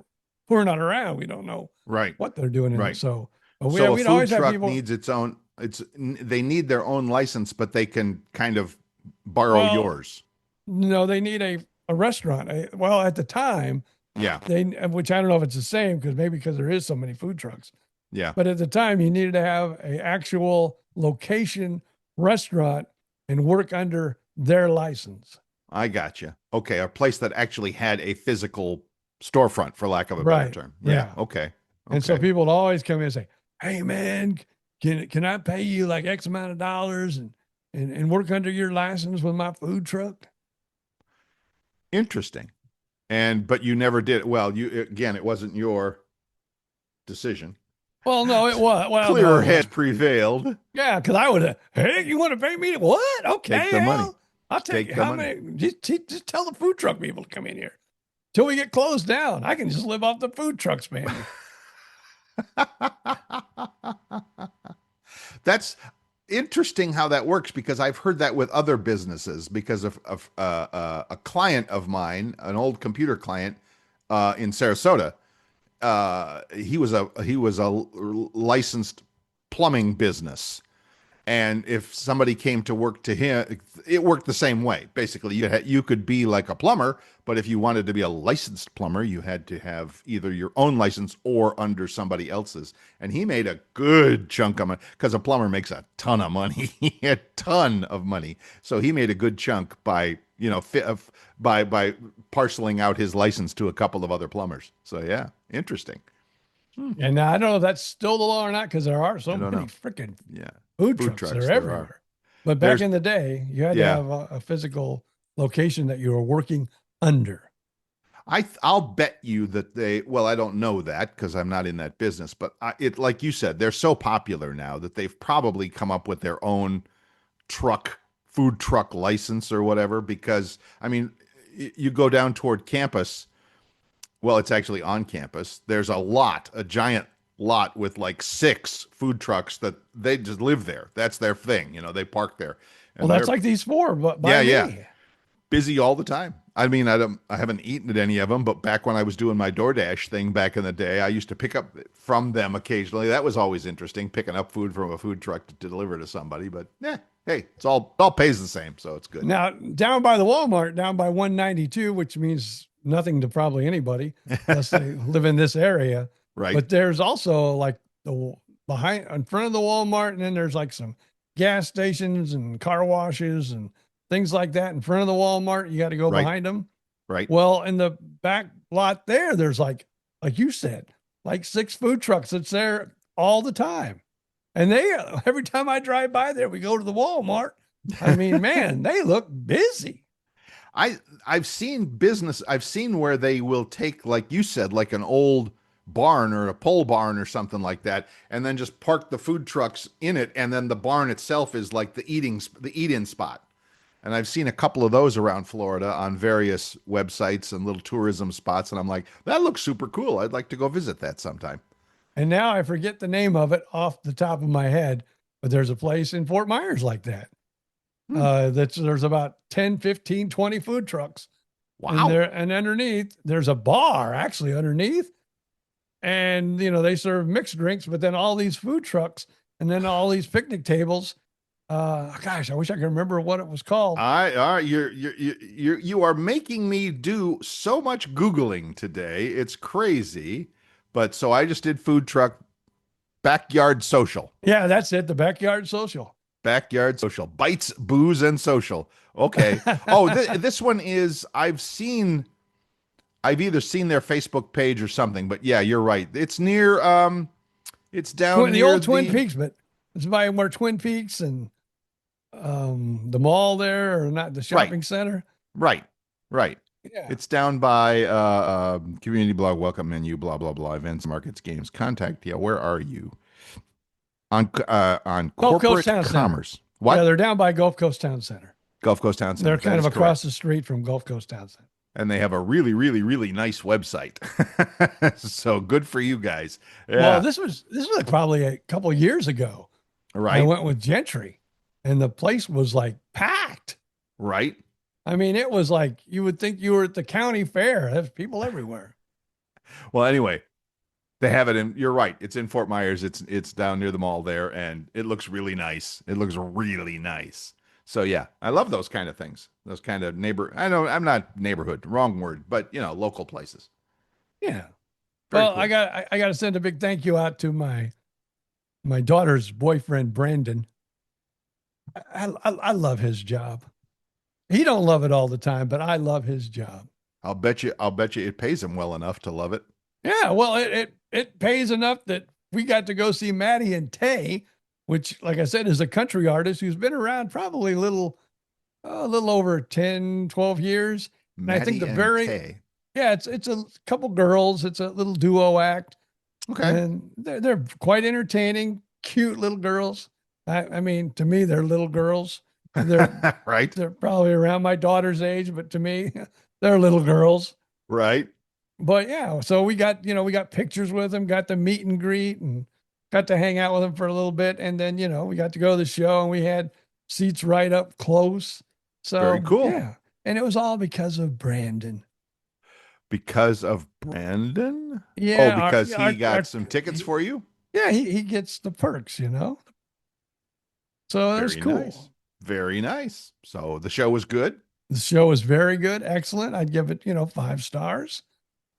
not around. We don't know Right. what they're doing in Right. it. So, but So a we'd food always have truck people. needs its own. They need their own license, but they can kind of borrow Well, yours. No, they need a restaurant. Well, at the time, Yeah. which I don't know if it's the same because there is so many food trucks. Yeah. But at the time, you needed to have a actual location restaurant and work under their license. I got you. Okay, a place that actually had a physical storefront, for lack of a better Right. term. Yeah. Okay. And so Okay. people would always come in and say, "Hey, man, can I pay you like X amount of dollars and work under your license with my food truck?" Interesting. But you never did. Well, it wasn't your decision. Well, no, it was. Well, Clearer no, it heads wasn't. prevailed. Yeah, because I would have. Hey, you want to pay me? What? Okay, Take the money. I'll take Take the how money. many. Just tell the food truck people to come in here till we get closed down. I can just live off the food trucks, man. That's interesting how that works because I've heard that with other businesses because of a client of mine, an old computer client in Sarasota. He was a licensed plumbing business, And if somebody came to work to him, it worked the same way. Basically, you could be like a plumber, but if you wanted to be a licensed plumber, you had to have either your own license or under somebody else's. And he made a good chunk of money because a plumber makes a ton of money, a ton of money. So he made a good chunk by by parceling out his license to a couple of other plumbers. So yeah, interesting. And now I don't know if that's still the law or not, because there are so I don't many know. freaking Yeah, food food trucks. trucks They're there everywhere. are. But back There's- in the day, you had to Yeah. have a physical location that you were working under. I'll bet you that well, I don't know that because I'm not in that business, but like you said, they're so popular now that they've probably come up with their own food truck license or whatever. Because I mean, you go down toward campus. Well, it's actually on campus. There's a giant lot with like 6 food trucks that they just live there. That's their thing. They park there. Well, And that's they're like these 4, but by me. Yeah. Busy all the time. I mean, I haven't eaten at any of them, but back when I was doing my DoorDash thing back in the day, I used to pick up from them occasionally. That was always interesting, picking up food from a food truck to deliver to somebody. But yeah, hey, it all pays the same, so it's good. Now, down by the Walmart, down by 192, which means nothing to probably anybody unless they live in this area. Right. But there's also like behind in front of the Walmart, and then there's like some gas stations and car washes and things like that in front of the Walmart. You got to go Right. behind them. Right. Well, in the back lot there's like you said, like 6 food trucks that's there all the time. And every time I drive by there, we go to the Walmart. I mean, man, they look busy. I've seen where they will take, like you said, like an old barn or a pole barn or something like that, and then just park the food trucks in it, and then the barn itself is like the eat-in spot. And I've seen a couple of those around Florida on various websites and little tourism spots, and I'm like, that looks super cool. I'd like to go visit that sometime. And now I forget the name of it off the top of my head, but there's a place in Fort Myers like that. There's about 10, 15, 20 food trucks. Wow. And underneath, there's a bar actually underneath. And, they serve mixed drinks, but then all these food trucks and then all these picnic tables. Gosh, I wish I could remember what it was called. You are making me do so much Googling today. It's crazy. But so I just did food truck backyard social. Yeah, that's it. The backyard social. Backyard social. Bites, booze, and social. Okay. Oh, this one is, I've either seen their Facebook page or something, but yeah, you're right. It's near, it's down the near old Twin Peaks, but it's by where Twin Peaks and the mall there, or not the shopping center. Right. Yeah. It's down by community blog, welcome menu, blah, blah, blah, events, markets, games, contact. Yeah, where are you? On Gulf Coast corporate Town commerce. Center. What? Yeah, they're down by Gulf Coast Town Center. Gulf Coast Town Center. They're kind of That is across correct. the street from Gulf Coast Town Center. And they have a really, really, really nice website. So good for you guys. Yeah. Well, this was probably a couple of years ago. Right. I went with Gentry, and the place was like packed. Right. I mean, it was like you would think you were at the county fair. There's people everywhere. Well, anyway, they have it in. You're right. It's in Fort Myers. It's down near the mall there, and it looks really nice. It looks really nice. So yeah, I love those kind of things. Those kind of I know I'm not neighborhood, wrong word, but local places. Yeah. Very Well, cool. I got to send a big thank you out to my daughter's boyfriend, Brandon. I love his job. He don't love it all the time, but I love his job. I'll bet you it pays him well enough to love it. Yeah, well, it pays enough that we got to go see Maddie and Tae, which, like I said, is a country artist who's been around probably a little over 10, 12 years. And I think it's a couple girls. It's a little duo act. Okay. And they're quite entertaining, cute little girls. I mean, to me, they're little girls. They're right. They're probably around my daughter's age, but to me, they're little girls. Right. But yeah, so we got pictures with them, got the meet and greet, and got to hang out with them for a little bit. And then, we got to go to the show, and we had seats right up close. So very cool. Yeah. And it was all because of Brandon. Because of Brandon? Yeah. Oh, because he got some tickets for you? Yeah, he gets the perks, So that was Very cool. nice. Very nice. So the show was good. The show was very good, excellent. I'd give it, 5 stars.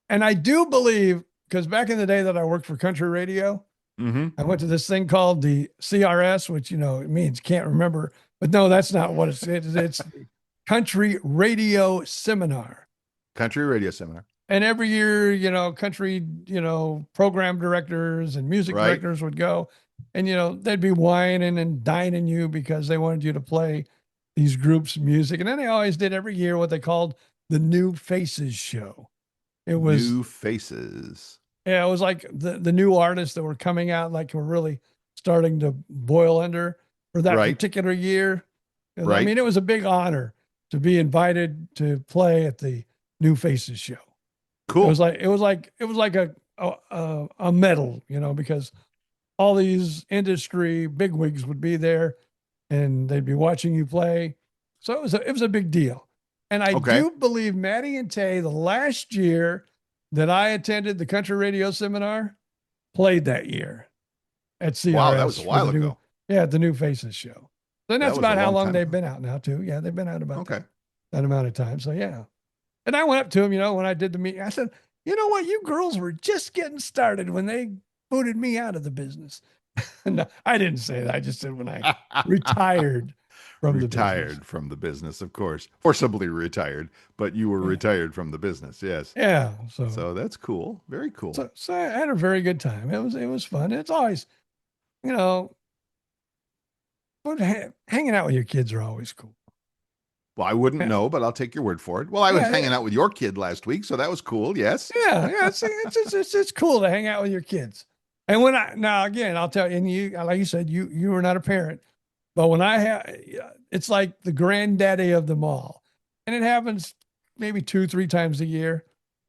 And I do believe, because back in the day that I worked for country radio, Mm-hmm. I went to this thing called the CRS, which, it means can't remember. But no, that's not what it's. It's the Country Radio Seminar. Country radio seminar. And every year, country, program directors and music Right. directors would go and, they'd be whining and dining you because they wanted you to play these groups' music. And then they always did every year what they called the New Faces Show. It was New Faces. Yeah, it was like the new artists that were coming out, like were really starting to boil under for that Right. particular year. I Right. mean, it was a big honor to be invited to play at the New Faces Show. Cool. It was like a medal, because all these industry bigwigs would be there, and they'd be watching you play. So it was a big deal. And I Okay. do believe Maddie and Tae, the last year that I attended the country radio seminar, played that year at CRS. Wow, that was a while ago. At the New Faces Show. Then That that's was about a how long long time they've ago. been out now, too. Yeah, they've been out about Okay. that amount of time. So, yeah. And I went up to him, when I did the meeting. I said, you know what? You girls were just getting started when they booted me out of the business. No, I didn't say that. I just said when I retired from the business. From the business, of course. Forcibly retired, but you were retired from the business. Yes. Yeah. So that's cool. Very cool. So I had a very good time. It was fun. It's always, hanging out with your kids are always cool. Well, I wouldn't know, but I'll take your word for it. Well, I was hanging out with your kid last week, so that was cool. Yes. Yeah. It's cool to hang out with your kids. And now again, I'll tell you, and you, like you said, you were not a parent, but when it's like the granddaddy of them all, and it happens maybe 2-3 times a year.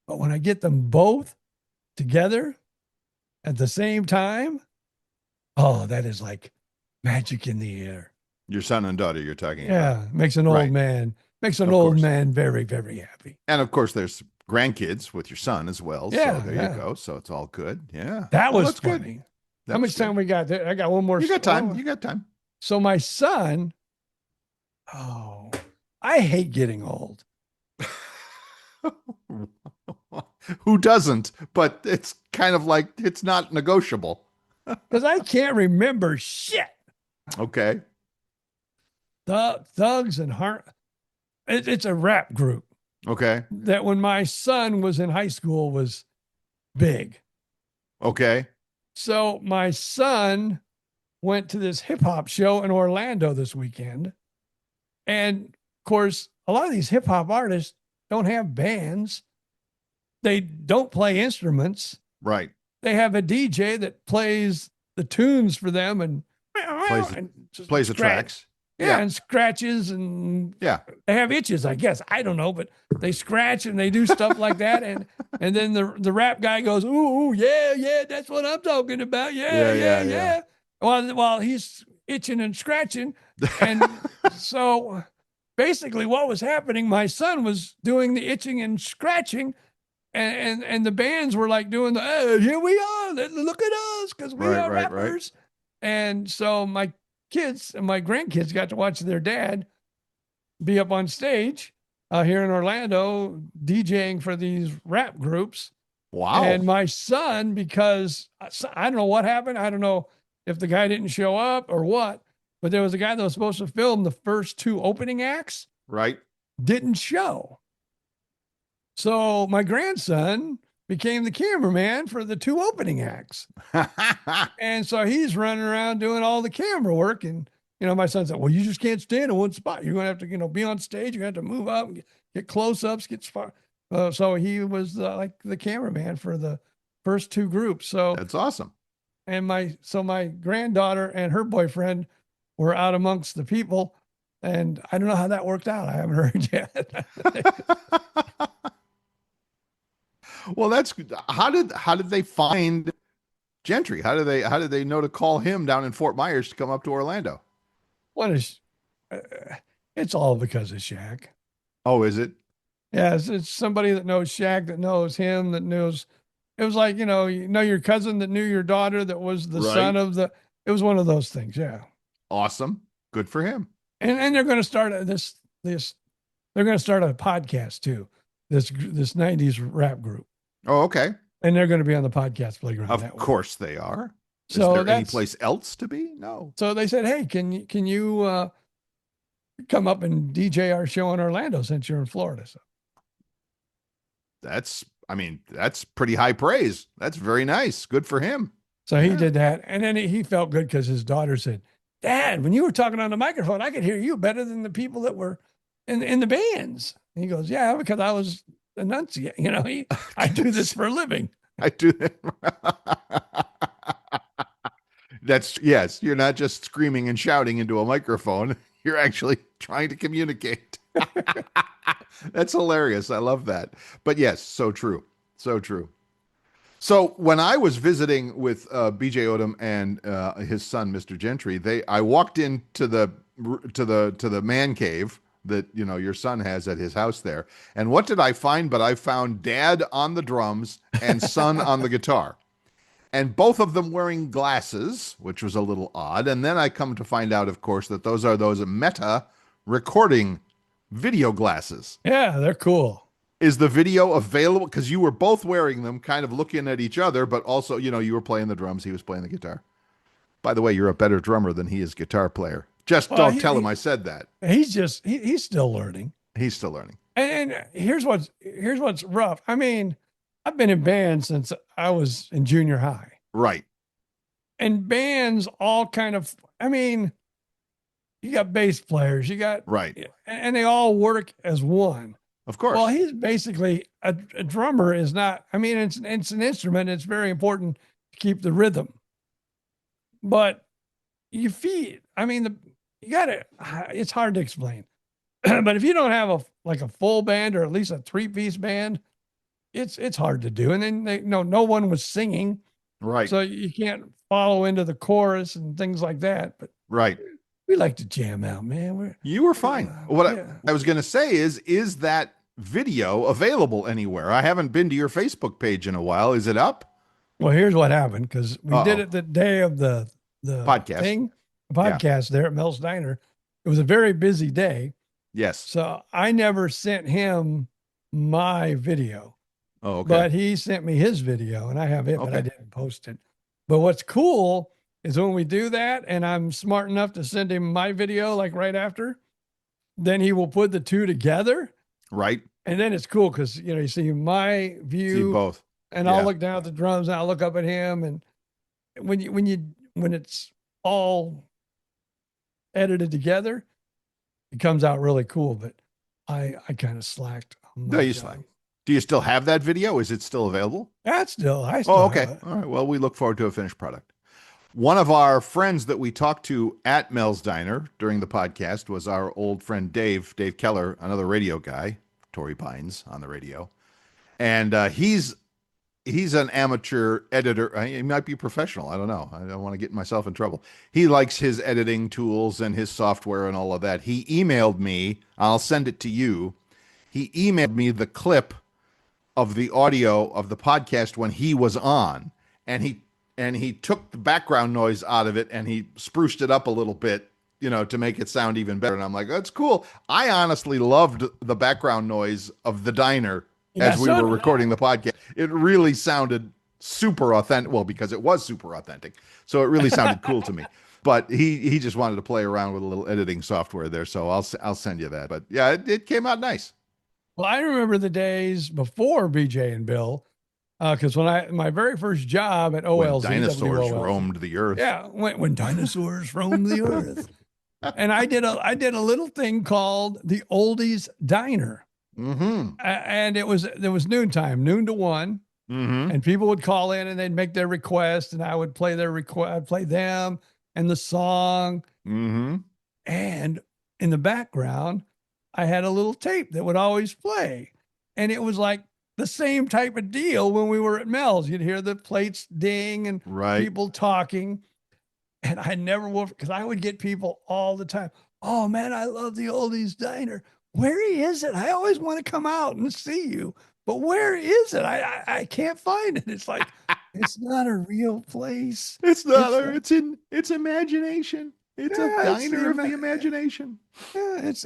But when I get them both together at the same time, oh, that is like magic in the air. Your son and daughter you're talking about. Yeah, makes an old man very, very happy. And of course, there's grandkids with your son as well. Yeah, so there you go. So it's all good. Yeah. That was that's funny. Good. How much time we got there? I got one more. You got time. You got time. So my son, I hate getting old. Who doesn't? But it's kind of like, it's not negotiable. Because I can't remember shit. Okay. Thugs and Heart. It's a rap group Okay. that when my son was in high school was big. Okay. So my son went to this hip hop show in Orlando this weekend. And of course, a lot of these hip hop artists don't have bands. They don't play instruments. Right. They have a DJ that plays the tunes for them and Plays the tracks. Yeah, and scratches and Yeah. they have itches, I guess. I don't know, but they scratch and they do stuff like that. And then the rap guy goes, ooh, yeah, that's what I'm talking about. Yeah. While he's itching and scratching. And so basically what was happening, my son was doing the itching and scratching, and the bands were like doing the, oh, here we are, look at us, because we are rappers. Right. And so my kids and my grandkids got to watch their dad be up on stage here in Orlando DJing for these rap groups. Wow. And my son, because I don't know what happened. I don't know if the guy didn't show up or what, but there was a guy that was supposed to film the first 2 opening acts. Right. Didn't show. So my grandson became the cameraman for the 2 opening acts. And so he's running around doing all the camera work. And, my son said, well, you just can't stand in one spot. You're going to have to, be on stage. You're going to have to move up and get close-ups, get far. So he was like the cameraman for the first 2 groups. So that's awesome. And my granddaughter and her boyfriend were out amongst the people. And I don't know how that worked out. I haven't heard yet. Well, that's good. How did they find Gentry? How did they know to call him down in Fort Myers to come up to Orlando? It's all because of Shaq. Oh, is it? Yeah, it's somebody that knows Shaq, that knows him, that knows. It was like, you know your cousin that knew your daughter, that was the son of the. It was one of those things. Yeah. Awesome. Good for him. And they're going to start they're going to start a podcast too. This 90s rap group. Oh, okay. And they're going to be on the podcast playground. Of course they are. Is So there any place else to be? No. So they said, "Hey, can you come up and DJ our show in Orlando since you're in Florida?" So that's pretty high praise. That's very nice. Good for him. So he did that. And then he felt good because his daughter said, "Dad, when you were talking on the microphone, I could hear you better than the people that were in the bands." And he goes, "Yeah, because I was enunciating. You know, I do this for a living." I do that. Yes, you're not just screaming and shouting into a microphone. You're actually trying to communicate. That's hilarious. I love that. But yes, so true. So true. So when I was visiting with BJ Odom and his son, Mr. Gentry, I walked into the man cave that your son has at his house there. And what did I find? But I found Dad on the drums and son on the guitar. And both of them wearing glasses, which was a little odd. And then I come to find out, of course, that those are those Meta recording video glasses. Yeah, they're cool. Is the video available? Because you were both wearing them, kind of looking at each other, but also, you were playing the drums, he was playing the guitar. By the way, you're a better drummer than he is guitar player. Just don't tell him I said that. He's still learning. He's still learning. And here's what's rough. I mean, I've been in bands since I was in junior high. Right. And bands all kind of, I mean, you got bass players, you got, right. And they all work as one. Of course. Well, he's basically a drummer is not, I mean, it's an instrument. It's very important to keep the rhythm. But you feed, I mean, it's hard to explain. But if you don't have a full band or at least a 3-piece band, it's hard to do. And then no one was singing. Right. So you can't follow into the chorus and things like that. But right. We like to jam out, man. You were fine. I was going to say is that video available anywhere? I haven't been to your Facebook page in a while. Is it up? Well, here's what happened, because we did it the day of the podcast there at Mel's Diner. It was a very busy day. Yes. So I never sent him my video. Oh, okay. But he sent me his video, and I have it, but I didn't post it. But what's cool is when we do that, and I'm smart enough to send him my video like right after, then he will put the two together. Right. And then it's cool because, you see my view. See both. And I'll look down at the drums and I'll look up at him. And when it's all edited together, it comes out really cool. But I kind of slacked. No, you slacked. Do you still have that video? Is it still available? I still okay. have it. All right. Well, we look forward to a finished product. One of our friends that we talked to at Mel's Diner during the podcast was our old friend Dave Keller, another radio guy, Torrey Pines on the radio. And he's an amateur editor. He might be professional. I don't know. I don't want to get myself in trouble. He likes his editing tools and his software and all of that. He emailed me. I'll send it to you. He emailed me the clip of the audio of the podcast when he was on, and he took the background noise out of it and he spruced it up a little bit, to make it sound even better. And I'm like, that's cool. I honestly loved the background noise of the diner as we were recording the podcast. It really sounded super authentic. Well, because it was super authentic. So it really sounded cool to me. But he just wanted to play around with a little editing software there. So I'll send you that. But yeah, it came out nice. Well, I remember the days before BJ and Bill, because my very first job at OLZ, when dinosaurs roamed the earth. Yeah, when dinosaurs roamed the earth, and I did a little thing called the Oldies Diner, and there was noontime, noon to 1, and people would call in and they'd make their request, and I would play their request, I'd play them and the song, and in the background, I had a little tape that would always play. And it was like the same type of deal when we were at Mel's. You'd hear the plates ding and people talking. And I never would, because I would get people all the time. Oh, man, I love the Oldies Diner. Where is it? I always want to come out and see you. But where is it? I can't find it. It's like, it's not a real place. It's imagination. It's a Yeah, diner of the imagination. Yeah, it's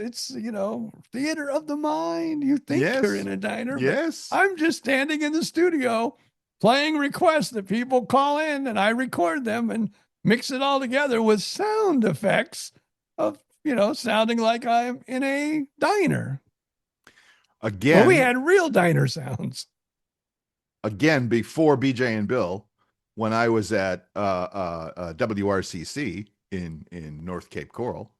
theater of the mind. You think you're Yes. in a diner, but Yes. I'm just standing in the studio playing requests that people call in, and I record them and mix it all together with sound effects of sounding like I'm in a diner. Well, we Again, had real diner sounds. before BJ and Bill, when I was at WRCC in North Cape Coral,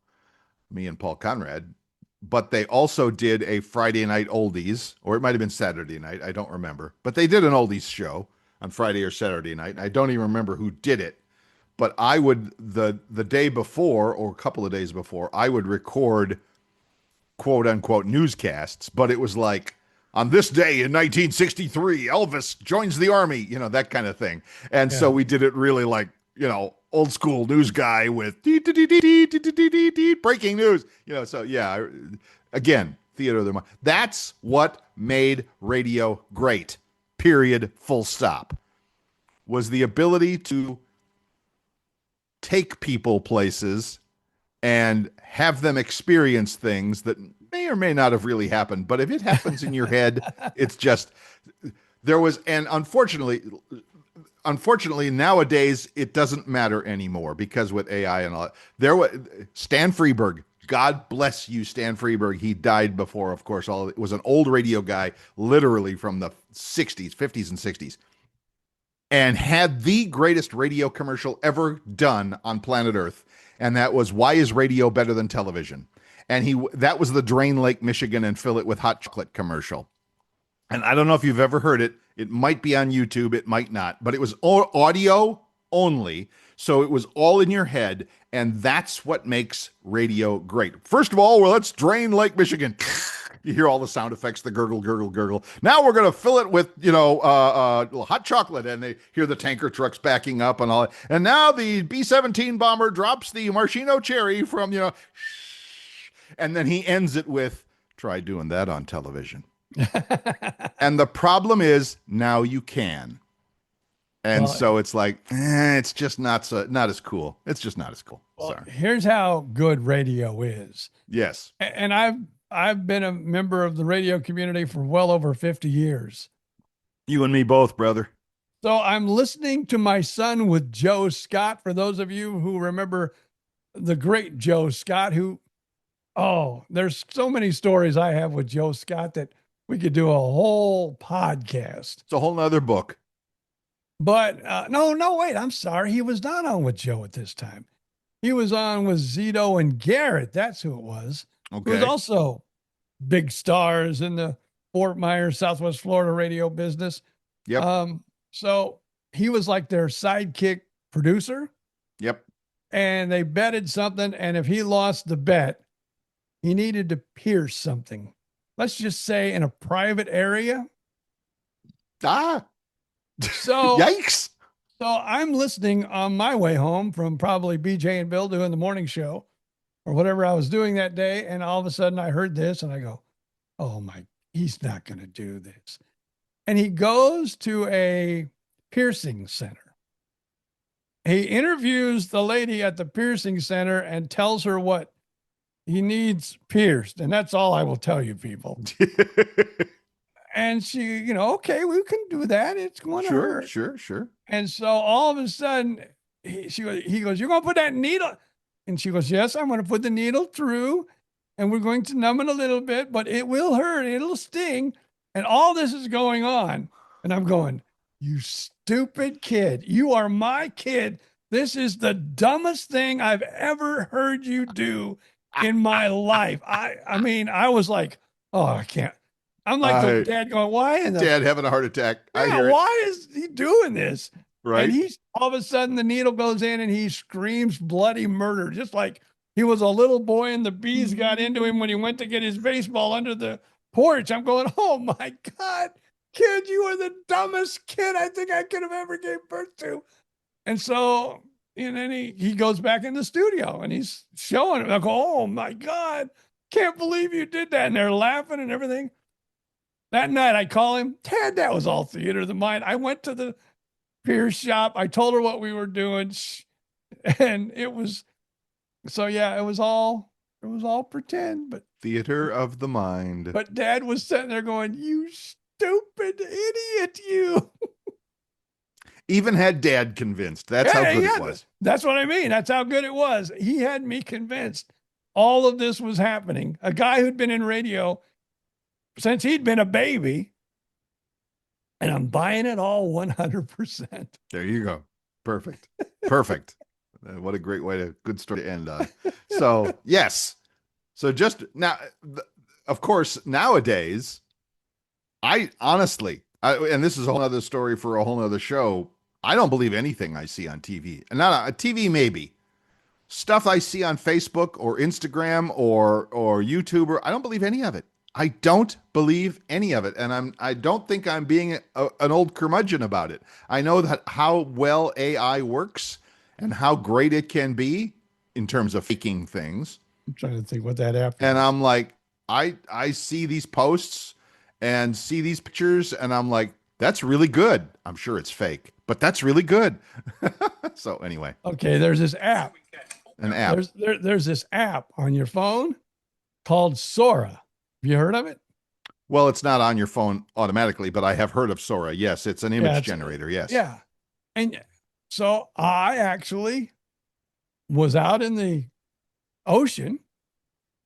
me and Paul Conrad, but they also did a Friday night oldies, or it might have been Saturday night. I don't remember, but they did an oldies show on Friday or Saturday night. I don't even remember who did it, but I would the day before or a couple of days before, I would record quote unquote newscasts, but it was like on this day in 1963, Elvis joins the army, that kind of thing. And so we did it really like, old school news guy with breaking news, so yeah, again, theater of the mind. That's what made radio great, period, full stop, was the ability to take people places and have them experience things that may or may not have really happened. But if it happens in your head, it's just there was, and unfortunately nowadays it doesn't matter anymore because with AI and all that, there was Stan Freberg. God bless you, Stan Freberg. He died before, of course, it was an old radio guy, literally from the 60s, 50s and 60s, and had the greatest radio commercial ever done on planet Earth. And that was, why is radio better than television? And that was the Drain Lake, Michigan, and fill it with hot chocolate commercial. And I don't know if you've ever heard it. It might be on YouTube. It might not. But it was audio only. So it was all in your head. And that's what makes radio great. First of all, let's drain Lake Michigan. You hear all the sound effects, the gurgle, gurgle, gurgle. Now we're going to fill it with, hot chocolate. And they hear the tanker trucks backing up and all that. And now the B-17 bomber drops the maraschino cherry from, and then he ends it with, try doing that on television. And the problem is now you can. And so it's like, it's just not as cool. It's just not as cool. Well, sorry. Here's how good radio is. Yes. And I've been a member of the radio community for well over 50 years. You and me both, brother. So I'm listening to my son with Joe Scott. For those of you who remember the great Joe Scott, there's so many stories I have with Joe Scott that we could do a whole podcast. It's a whole nother book. But no, wait, I'm sorry. He was not on with Joe at this time. He was on with Zito and Garrett. That's who it was. Okay. Who was also big stars in the Fort Myers, Southwest Florida radio business. Yep. So he was like their sidekick producer. Yep. And they betted something. And if he lost the bet, he needed to pierce something. Let's just say in a private area. So yikes. So I'm listening on my way home from probably BJ and Bill doing the morning show or whatever I was doing that day. And all of a sudden I heard this and I go, oh he's not going to do this. And he goes to a piercing center. He interviews the lady at the piercing center and tells her what he needs pierced. And that's all I will tell you, people. And she, okay, we can do that. It's going to hurt. Sure. And so all of a sudden, he goes, you're going to put that needle? And she goes, yes, I'm going to put the needle through and we're going to numb it a little bit, but it will hurt. It'll sting. And all this is going on. And I'm going, you stupid kid. You are my kid. This is the dumbest thing I've ever heard you do in my life. I mean, I was like, oh, I can't. I'm like the dad going, why? And dad having a heart attack. Why is he doing this? Right. And he's all of a sudden the needle goes in and he screams bloody murder, just like he was a little boy and the bees got into him when he went to get his baseball under the porch. I'm going, oh my God, kid, you are the dumbest kid I think I could have ever gave birth to. And so, and then he goes back in the studio and he's showing it. I go, oh my God, can't believe you did that. And they're laughing and everything. That night I call him, Dad, that was all theater of the mind. I went to the pierce shop. I told her what we were doing. And it was So yeah, it was all pretend, but Theater of the mind. but Dad was sitting there going, "You stupid idiot, you." Even had Dad convinced. That's how good it was. That's what I mean. That's how good it was. He had me convinced all of this was happening. A guy who'd been in radio since he'd been a baby, and I'm buying it all 100%. There you go. Perfect. Perfect. What a great way good story to end on. So, yes. So just now, of course, nowadays, I honestly, and this is a whole other story for a whole other show. I don't believe anything I see on TV. And not a TV, maybe. Stuff I see on Facebook or Instagram or YouTube, I don't believe any of it. I don't believe any of it. And I don't think I'm being an old curmudgeon about it. I know that how well AI works and how great it can be in terms of faking things. I'm trying to think what that app is. And I'm like, I see these posts and see these pictures, and I'm like, that's really good. I'm sure it's fake, but that's really good. So anyway. Okay, there's this app. An app. There's this app on your phone called Sora. Have you heard of it? Well, it's not on your phone automatically, but I have heard of Sora. Yes, it's an image generator. Yes. Yeah. And so I actually was out in the ocean,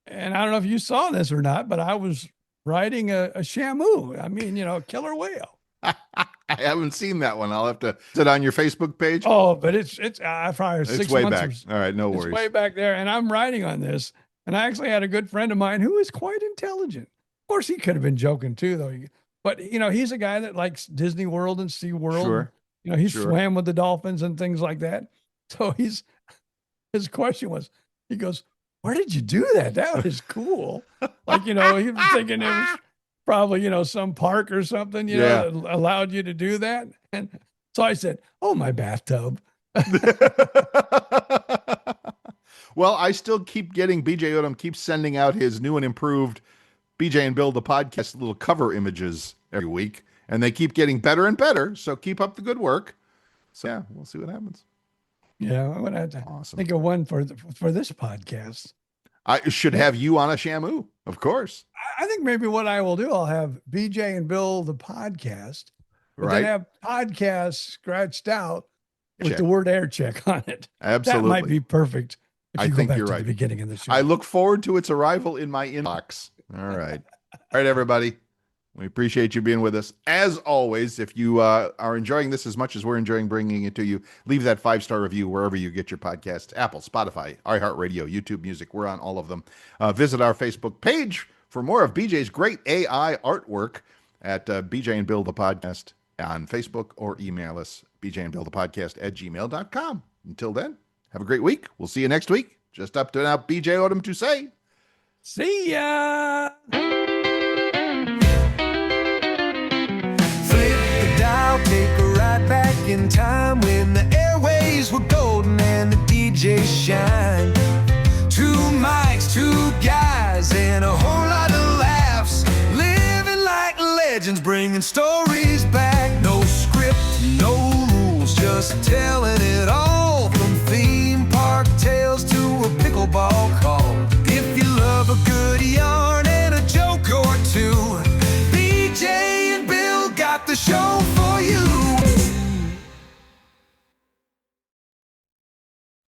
and I don't know if you saw this or not, but I was riding a shamu. I mean, a killer whale. I haven't seen that one. I'll have to. Is it on your Facebook page? Oh, but it's probably 6 way months. back. All right, no worries. It's way back there, and I'm riding on this. And I actually had a good friend of mine who is quite intelligent. Of course, he could have been joking too, though. But he's a guy that likes Disney World and SeaWorld. Sure. He swam with the dolphins and things like that. So his question was, he goes, "Where did you do that? That was cool." Like, he was thinking it was probably, some park or something, that allowed you to do that. And so I said, "Oh, my bathtub." Well, I still keep getting BJ Odom keeps sending out his new and improved BJ and Bill the podcast little cover images every week, and they keep getting better and better. So keep up the good work. So yeah, we'll see what happens. Yeah, I'm gonna have to think of one for this podcast. I should have you on a shamu, of course. I think maybe what I will do, I'll have BJ and Bill the podcast, but then have podcast scratched out with the word air check on it. Absolutely, that might be perfect. I think you're right. The beginning of the show. I look forward to its arrival in my inbox. All right. All right, everybody. We appreciate you being with us. As always, if you are enjoying this as much as we're enjoying bringing it to you, leave that 5-star review wherever you get your podcasts. Apple, Spotify, iHeartRadio, YouTube Music. We're on all of them. Visit our Facebook page for more of BJ's great AI artwork at BJ and Bill the Podcast on Facebook, or email us, bjandbillthepodcast@gmail.com. Until then, have a great week. We'll see you next week. Just up to now, BJ Odom to say, see ya. Take a ride back in time when the airways were golden and the DJ shined. 2 mics, 2 guys, and a whole lot of laughs. Living like legends, bringing stories back. No script, no rules, just telling it all from